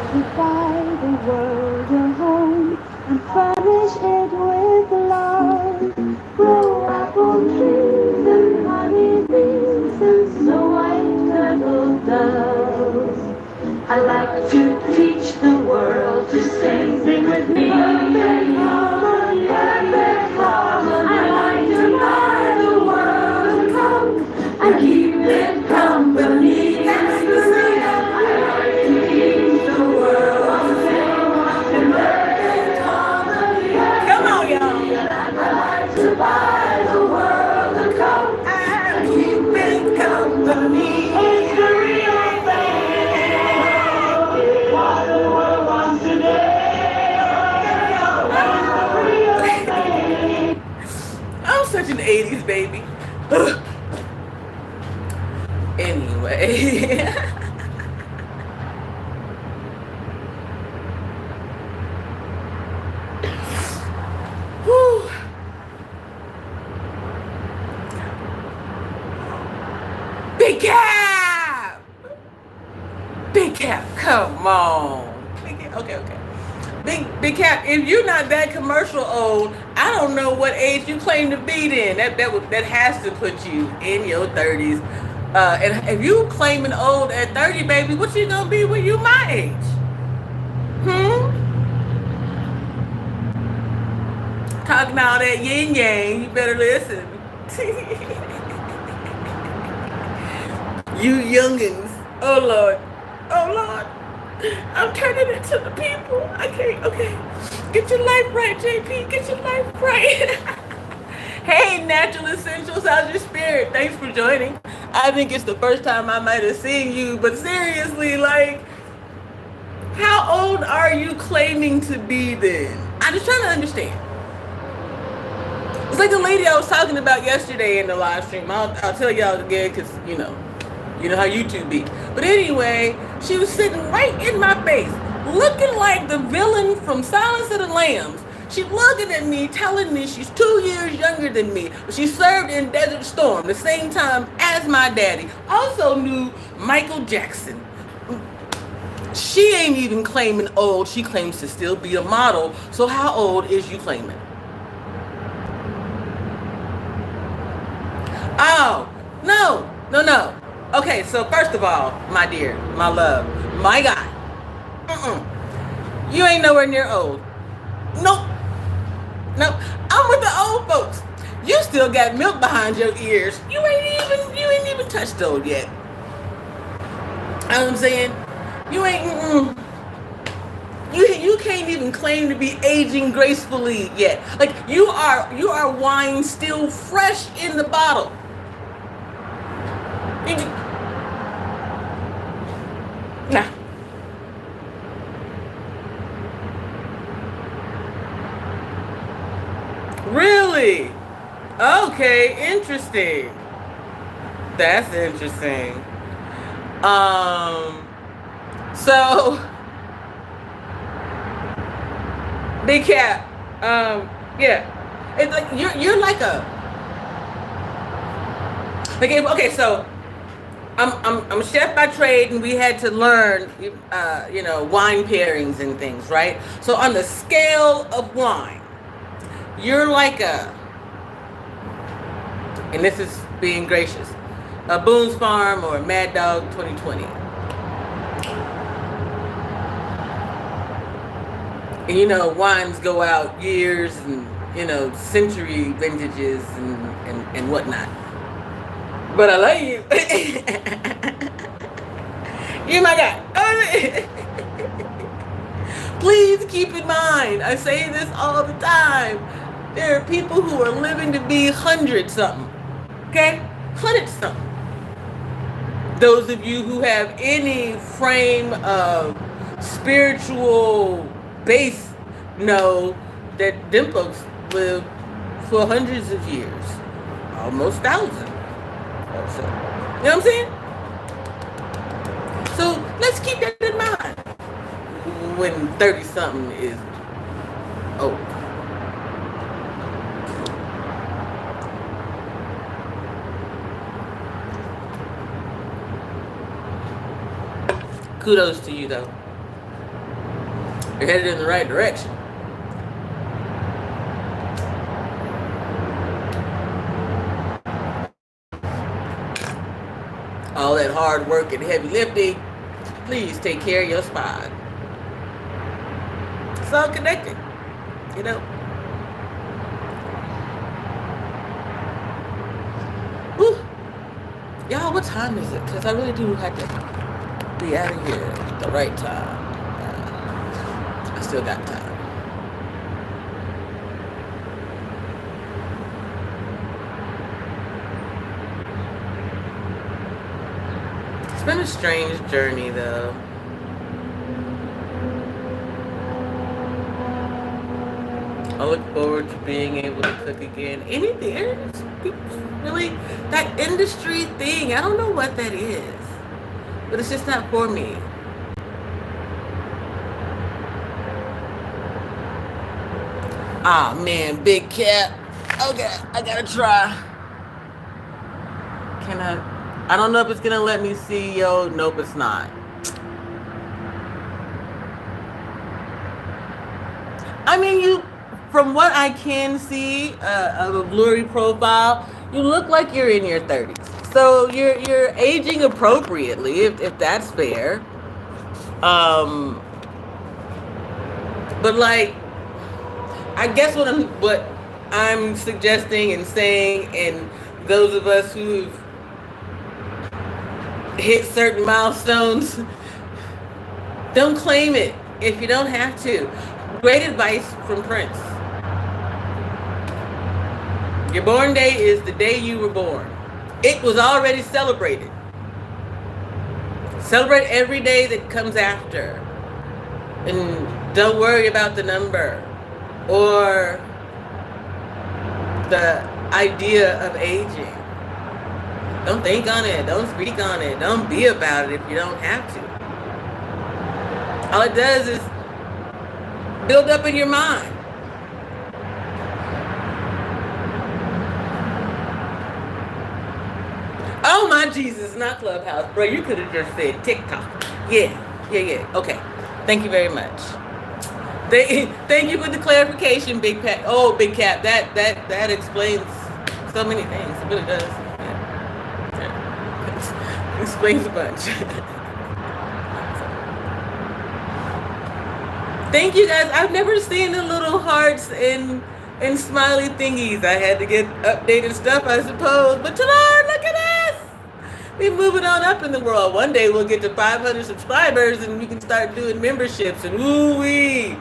To buy the world a home and furnish it with love. Grow apple trees and honeybees and snow white turtle doves. I like to teach the world to sing with me. Perfect harmony, perfect harmony. I like to buy the world to come and keep it company. That's the same. I like to teach the world to sing in perfect harmony. Come on, y'all. I like to buy the world to come and keep it company. It's the real thing. What the world wants today. It's the real thing. I'm such an 80s baby. Anyway. Whew. Big Cap! Big Cap, come on. Okay. Big Cap, if you're not that commercial old, I don't know what age you claim to be then. That has to put you in your 30s. And if you claiming old at 30, baby, what you gonna be when you my age? Talking all that yin yang, you better listen. You youngins. Oh Lord. I'm turning it to the people. I can't. Okay. Get your life right, JP. Get your life right. Hey, Natural Essentials, how's your spirit? Thanks for joining. I think it's the first time I might have seen you, but seriously, like, how old are you claiming to be then? I'm just trying to understand. It's like the lady I was talking about yesterday in the live stream. I'll tell y'all again because, you know how YouTube be. But anyway, she was sitting right in my face, looking like the villain from Silence of the Lambs. She's looking at me, telling me she's 2 years younger than me. She served in Desert Storm the same time as my daddy. Also knew Michael Jackson. She ain't even claiming old. She claims to still be a model. So how old is you claiming? Oh, no. Okay, so first of all, my dear, my love, my guy, you ain't nowhere near old. Nope. I'm with the old folks. You still got milk behind your ears. You ain't even touched those yet. You know what I'm saying? You ain't. You can't even claim to be aging gracefully yet. Like you are wine still fresh in the bottle. Nah. Really? Okay, interesting. That's interesting. So Big Cat. Yeah. It's like you're like a okay, so I'm a chef by trade, and we had to learn, wine pairings and things, right? So on the scale of wine, you're like and this is being gracious, a Boone's Farm or a Mad Dog 2020. And wines go out years and century vintages and whatnot. But I love you. You're my guy. Please keep in mind, I say this all the time. There are people who are living to be 100-something. Okay? 100-something. Those of you who have any frame of spiritual base know that them folks live for hundreds of years. Almost thousands. So, you know what I'm saying? So let's keep that in mind when 30-something is old. Kudos to you, though. You're headed in the right direction. All that hard work and heavy lifting, please take care of your spine. It's all connected, Whew. Y'all, what time is it? Because I really do have to be out of here at the right time. I still got time. It's been a strange journey, though. I look forward to being able to cook again. Really, that industry thing, I don't know what that is. But it's just not for me. Ah, man, Big Cat. Okay, I gotta try. Can I don't know if it's gonna let me see, yo. Nope, it's not. I mean, from what I can see of a blurry profile, you look like you're in your 30s. So you're aging appropriately, if that's fair. But like, I guess what I'm suggesting and saying, and those of us who've hit certain milestones, don't claim it if you don't have to. Great advice from Prince. Your born day is the day you were born. It was already celebrated. Celebrate every day that comes after. And don't worry about the number or the idea of aging. Don't think on it. Don't speak on it. Don't be about it if you don't have to. All it does is build up in your mind. Oh my Jesus, not Clubhouse, bro. You could have just said TikTok. Yeah. Okay. Thank you very much. Thank you for the clarification, Big Cat. Oh, Big Cat. That explains so many things. It really does. Yeah. Explains a bunch. Thank you guys. I've never seen the little hearts and and smiley thingies. I had to get updated stuff, I suppose. But Lord, look at us! We moving on up in the world. One day we'll get to 500 subscribers and we can start doing memberships and woo-wee.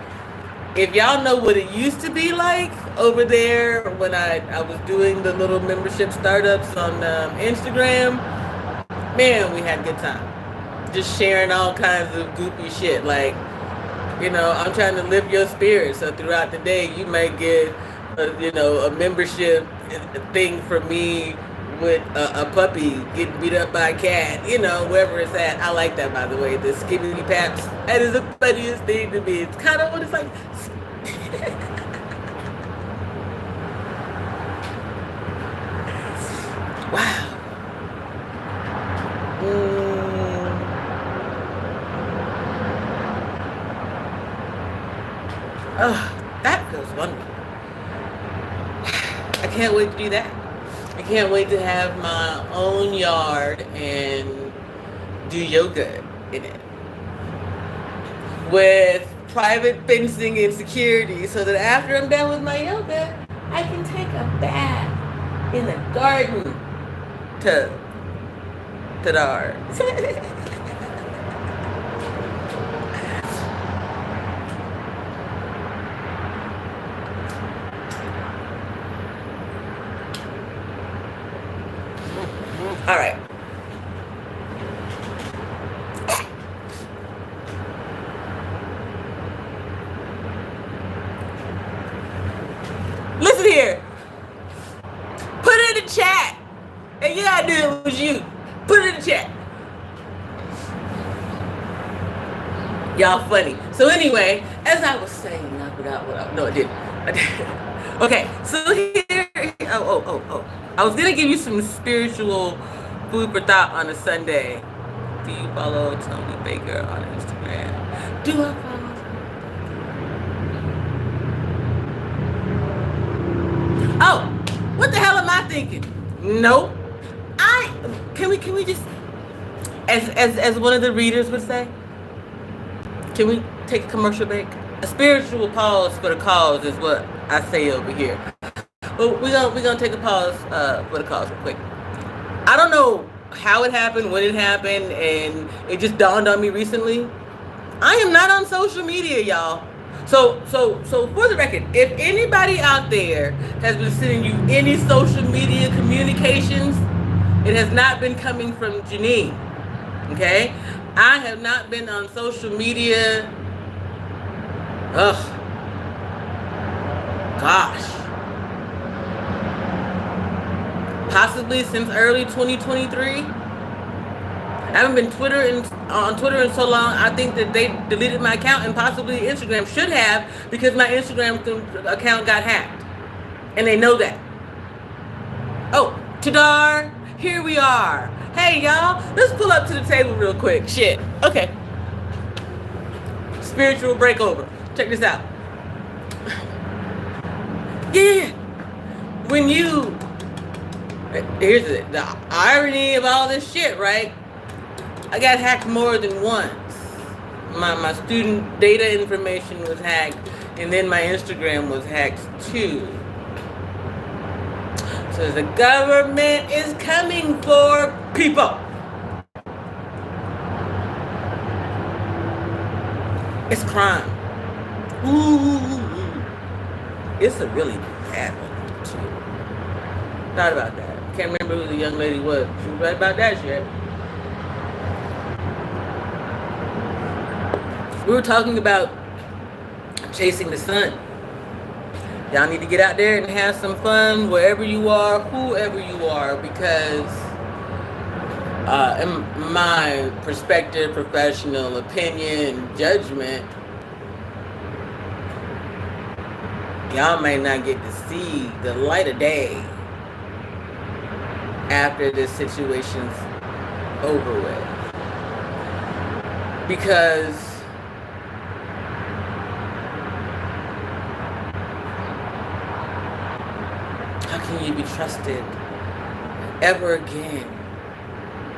If y'all know what it used to be like over there when I was doing the little membership startups on Instagram, man, we had a good time. Just sharing all kinds of goofy shit. Like, you know, I'm trying to lift your spirit. So throughout the day, you might get, a membership thing from me with a puppy getting beat up by a cat, wherever it's at. I like that, by the way. The skibbity paps. That is the funniest thing to me. It's kind of what it's like. Wow. Oh, that feels wonderful. I can't wait to do that. I can't wait to have my own yard and do yoga in it. With private fencing and security so that after I'm done with my yoga, I can take a bath in the garden tub. Ta-dar. All right. Listen here. Put it in the chat. And you gotta do it with you. Put it in the chat. Y'all funny. So anyway, as I was saying, I forgot what I... No, I didn't. Okay, so here... Oh. I was gonna give you some spiritual food for thought on a Sunday. Do you follow Tony Baker on Instagram? Do I follow? Oh, what the hell am I thinking? Nope. Can we just, as one of the readers would say, can we take a commercial break? A spiritual pause for the cause is what I say over here. But we're gonna take a pause for the cause real quick. I don't know how it happened, when it happened, and it just dawned on me recently. I am not on social media, y'all. So for the record, if anybody out there has been sending you any social media communications, it has not been coming from Janine. Okay? I have not been on social media. Ugh. Gosh. Possibly since early 2023. I haven't been on Twitter in so long. I think that they deleted my account, and possibly Instagram should have, because my Instagram account got hacked. And they know that. Oh, Tadar, here we are. Hey, y'all, let's pull up to the table real quick. Shit. Okay. Spiritual breakover. Check this out. Yeah. When you... Here's the irony of all this shit, right? I got hacked more than once. My student data information was hacked, and then my Instagram was hacked too. So the government is coming for people. It's crime. Ooh. It's a really bad one too. Thought about that. Can't remember who the young lady was. She was right about that shit. We were talking about chasing the sun. Y'all need to get out there and have some fun wherever you are, whoever you are, because in my perspective, professional opinion, judgment, y'all may not get to see the light of day after this situation's over with. Because how can you be trusted ever again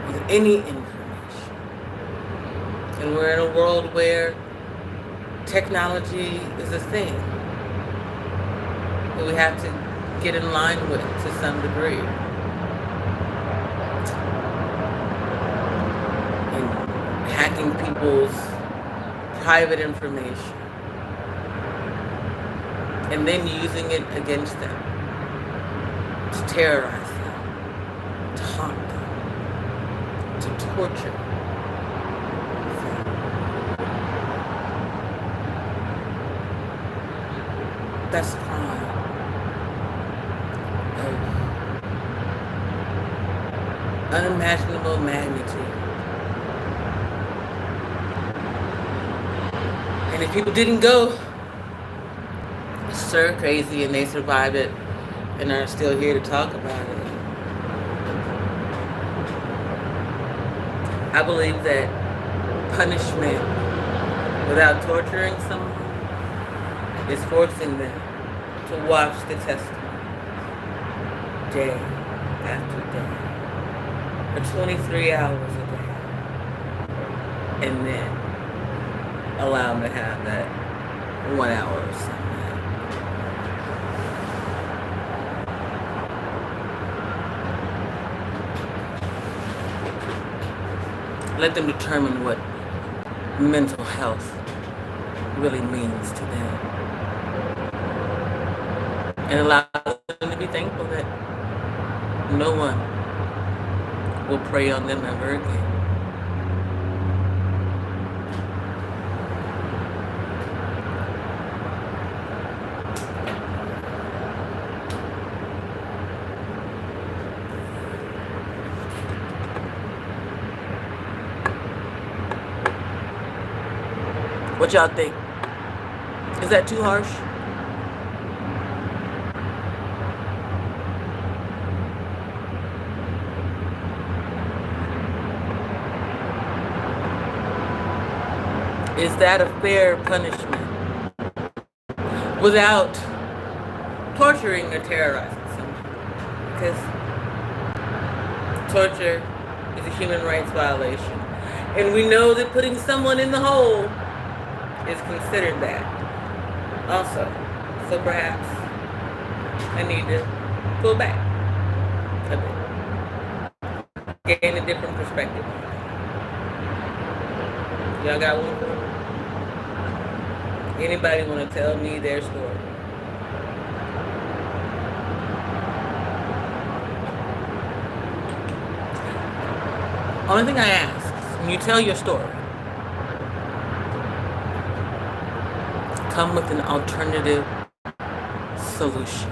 with any information? And we're in a world where technology is a thing. that we have to get in line with to some degree. And hacking people's private information and then using it against them to terrorize them, to haunt them, to torture them. That's a crime of unimaginable magnitude. And if people didn't go stir crazy and they survived it and are still here to talk about it, I believe that punishment without torturing someone is forcing them to watch the testimony day after day for 23 hours a day and then allow them to have that 1 hour or something. Let them determine what mental health really means to them. And allow them to be thankful that no one will prey on them ever again. What y'all think? Is that too harsh? Is that a fair punishment without torturing or terrorizing someone? Because torture is a human rights violation. And we know that putting someone in the hole is considered that also. So perhaps I need to pull back a bit. Gain a different perspective. Y'all got one for me? Anybody want to tell me their story? Only thing I ask is when you tell your story, come with an alternative solution.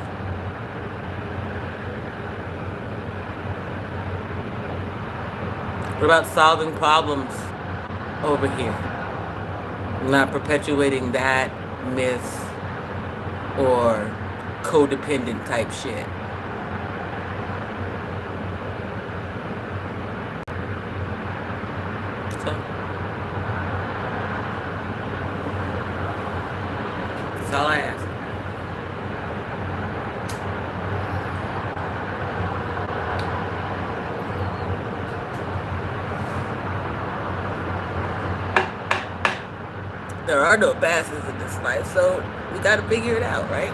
What about solving problems over here? Not perpetuating that myth or codependent type shit. So, that's all I ask. There are no passes in this life, so we gotta figure it out, right?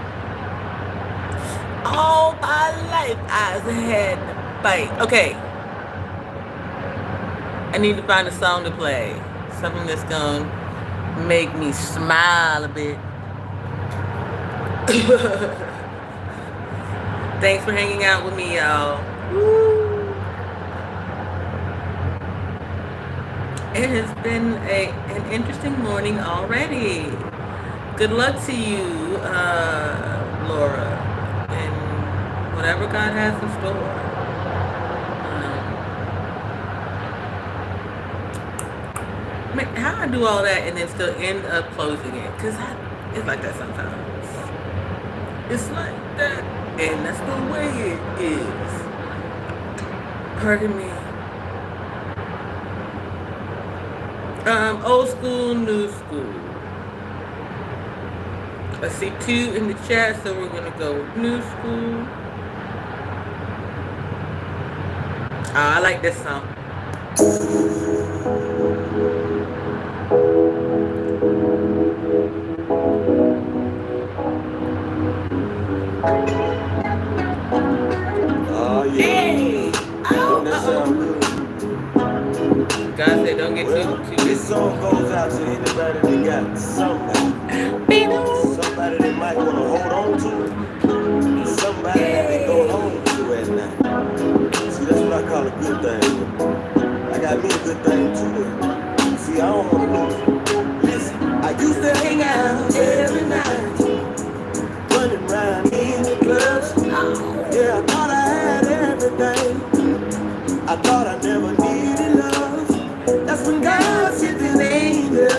All my life I've had to fight. Okay. I need to find a song to play. Something that's gonna make me smile a bit. Thanks for hanging out with me, y'all. Woo. It has been an interesting morning already. Good luck to you, Laura, and whatever God has in store. Man, how I do all that and then still end up closing it? Because it's like that sometimes. It's like that, and that's the way it is. Pardon me. Old school, new school. I see 2 in the chat, so we're gonna go with new school. I like this song. don't get too This song goes out to anybody that got somebody they might want to hold on to, somebody that they go home to at night. See, that's what I call a good thing. I got me a good thing too. See, I don't want to lose it. Listen, I used to hang out every night, running around in the clubs. Yeah, I thought I had everything. I thought I never needed love. That's when God sent an angel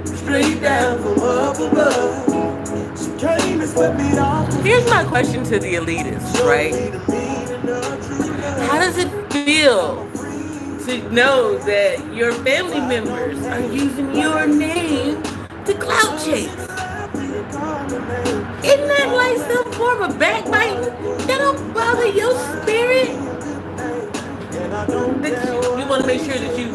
straight down from up above. She came and swept me off. Here's my question to the elitists, right? How does it feel to know that your family members are using your name to clout chase? Isn't that like some form of backbiting? That don't bother your spirit? You want to make sure that you...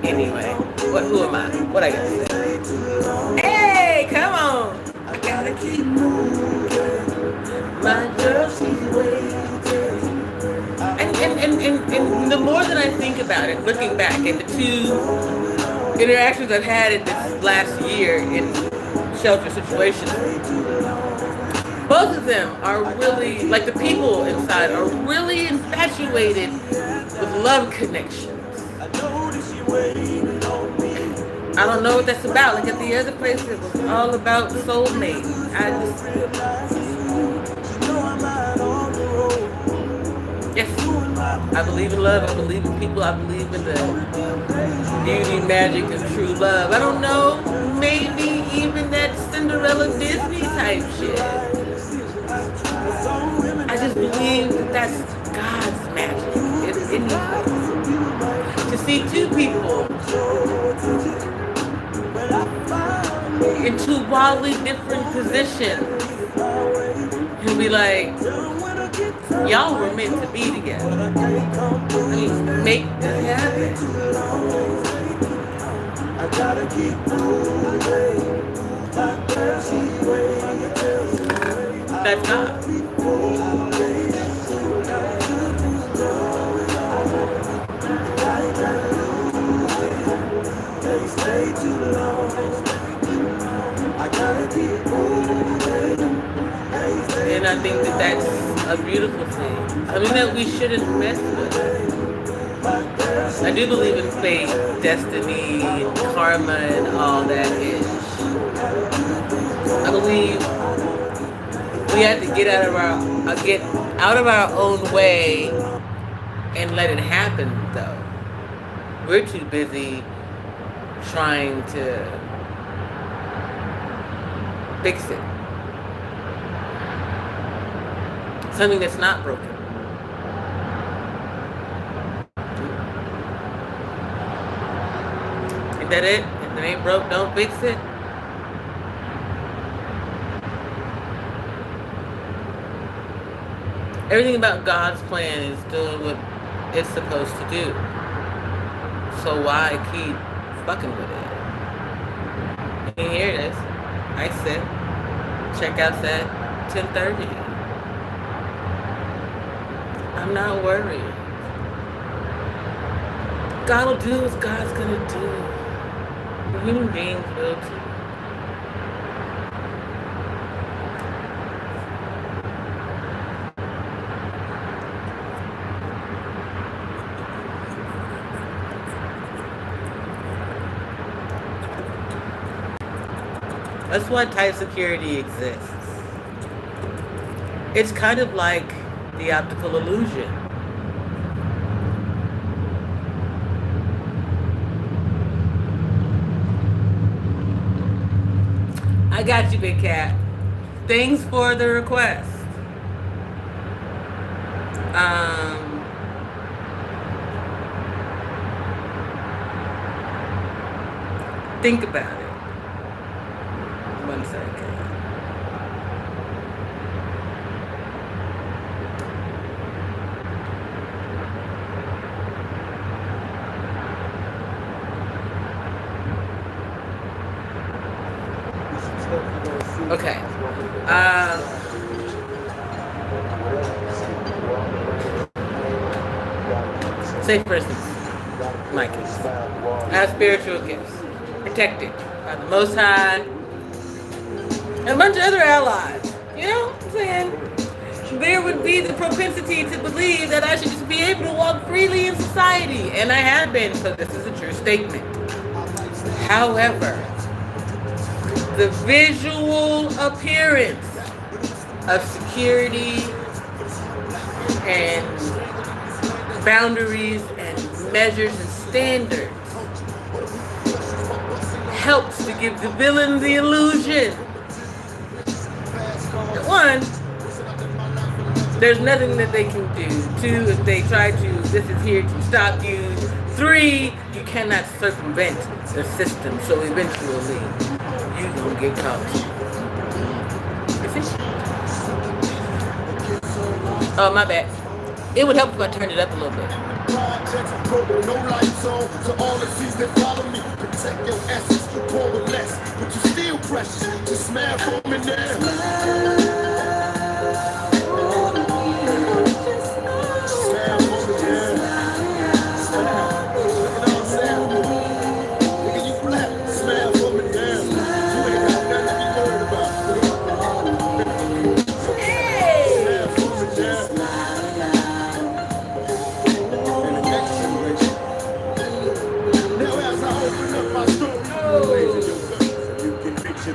Anyway, who am I? What I gotta say? Hey, come on! I gotta keep moving. My girl, she's waiting. And the more that I think about it, looking back at the two interactions I've had in this last year in shelter situations, both of them are really, like the people inside, are really infatuated with love connections. I don't know what that's about. Like at the other place, it was all about soulmate. Yes, I believe in love. I believe in people. I believe in the beauty, magic of true love. I don't know, maybe even that Cinderella Disney type shit. I just believe that that's God's magic. It's anything. To see two people in two wildly different positions and be like, y'all were meant to be together. I mean, make this happen. That's God. And I think that that's a beautiful thing. Something that we shouldn't mess with. I do believe in fate, destiny, karma, and all that ish. I believe we have to get out of our own way and let it happen, though. We're too busy trying to fix it. Something that's not broken. Is that it? If it ain't broke, don't fix it. Everything about God's plan is doing what it's supposed to do. So why keep fucking with it? And here it is. I said, checkouts at 10:30. I'm not worried. God will do what God's gonna do. Human beings will too. That's why tight security exists. It's kind of like the optical illusion. I got you, big cat. Thanks for the request. Think about it. 1 second. Okay. Say, for instance, my case. I have spiritual gifts, protected by the Most High, and a bunch of other allies. You know what I'm saying? There would be the propensity to believe that I should just be able to walk freely in society, and I have been, so this is a true statement. However, the visual appearance of security and boundaries and measures and standards helps to give the villain the illusion that, one, there's nothing that they can do. Two, if they try to, this is here to stop you. Three, you cannot circumvent the system, so eventually you gonna get caught. You see? Oh, my bad. It would help if I turned it up a little bit. No lights on, so all the seas that follow me protect your essence, coalesce, but you still precious. Just smile for me now.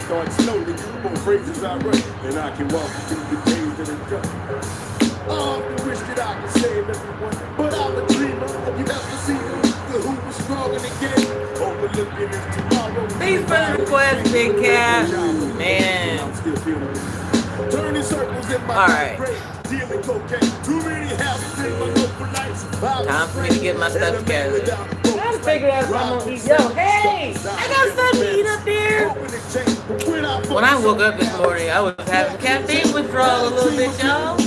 Start slowly, on phrases I write, and I can walk through the days that are done. I often wish that I could save everyone, but I'm a dreamer. Have you ever seen the who was strong and again? Overlooking is tomorrow. Thanks for the request, Big Cat. Man. I'm still feeling it. Turning circles in my Alright. Dealing cocaine. Too many houses in my local lights. Time for me to get my stuff together. I'm figuring out what I'm gonna eat. Yo, hey! I got something to eat up there. When I woke up this morning, I was having caffeine withdrawal a little bit, y'all.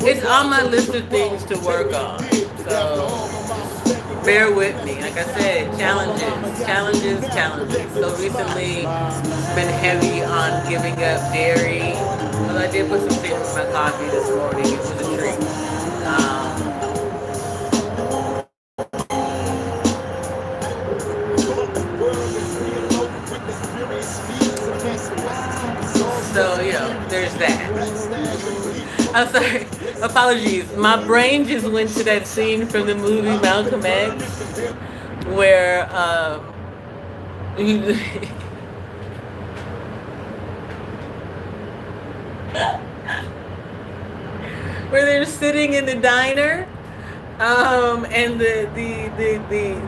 It's on my list of things to work on. So bear with me. Like I said, challenges. So recently, it's been heavy on giving up dairy. Well, I did put some things in my coffee this morning. It was a treat. So, there's that. I'm sorry. Apologies. My brain just went to that scene from the movie Malcolm X where where they're sitting in the diner, and the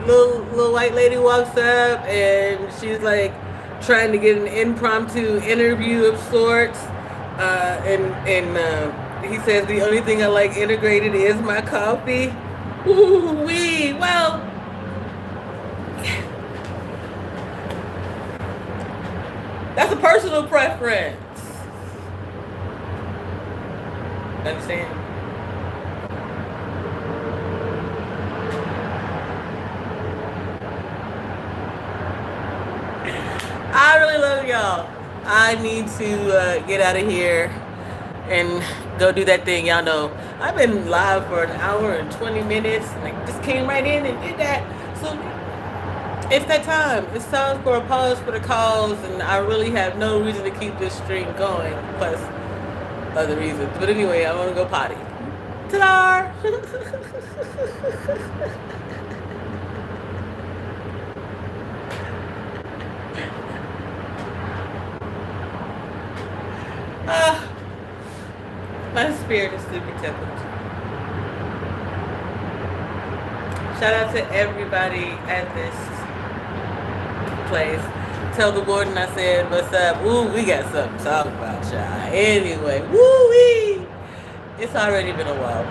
little white lady walks up and she's like trying to get an impromptu interview of sorts, and he says the only thing I like integrated is my coffee. Ooh-wee. Well, that's a personal preference. Understand? I really love y'all. I need to get out of here and go do that thing. Y'all know I've been live for an hour and 20 minutes, and I just came right in and did that. So it's that time. It's time for a pause for the cause, and I really have no reason to keep this stream going, plus other reasons. But anyway, I want to go potty. Ta-da! My spirit is super tickled. Shout out to everybody at this place. Tell the warden I said, what's up? Ooh, we got something to talk about, y'all. Anyway, woo-wee! It's already been a while.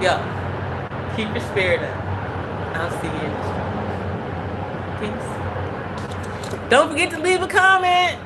Yo, keep your spirit up. I'll see you in the street. Peace. Don't forget to leave a comment.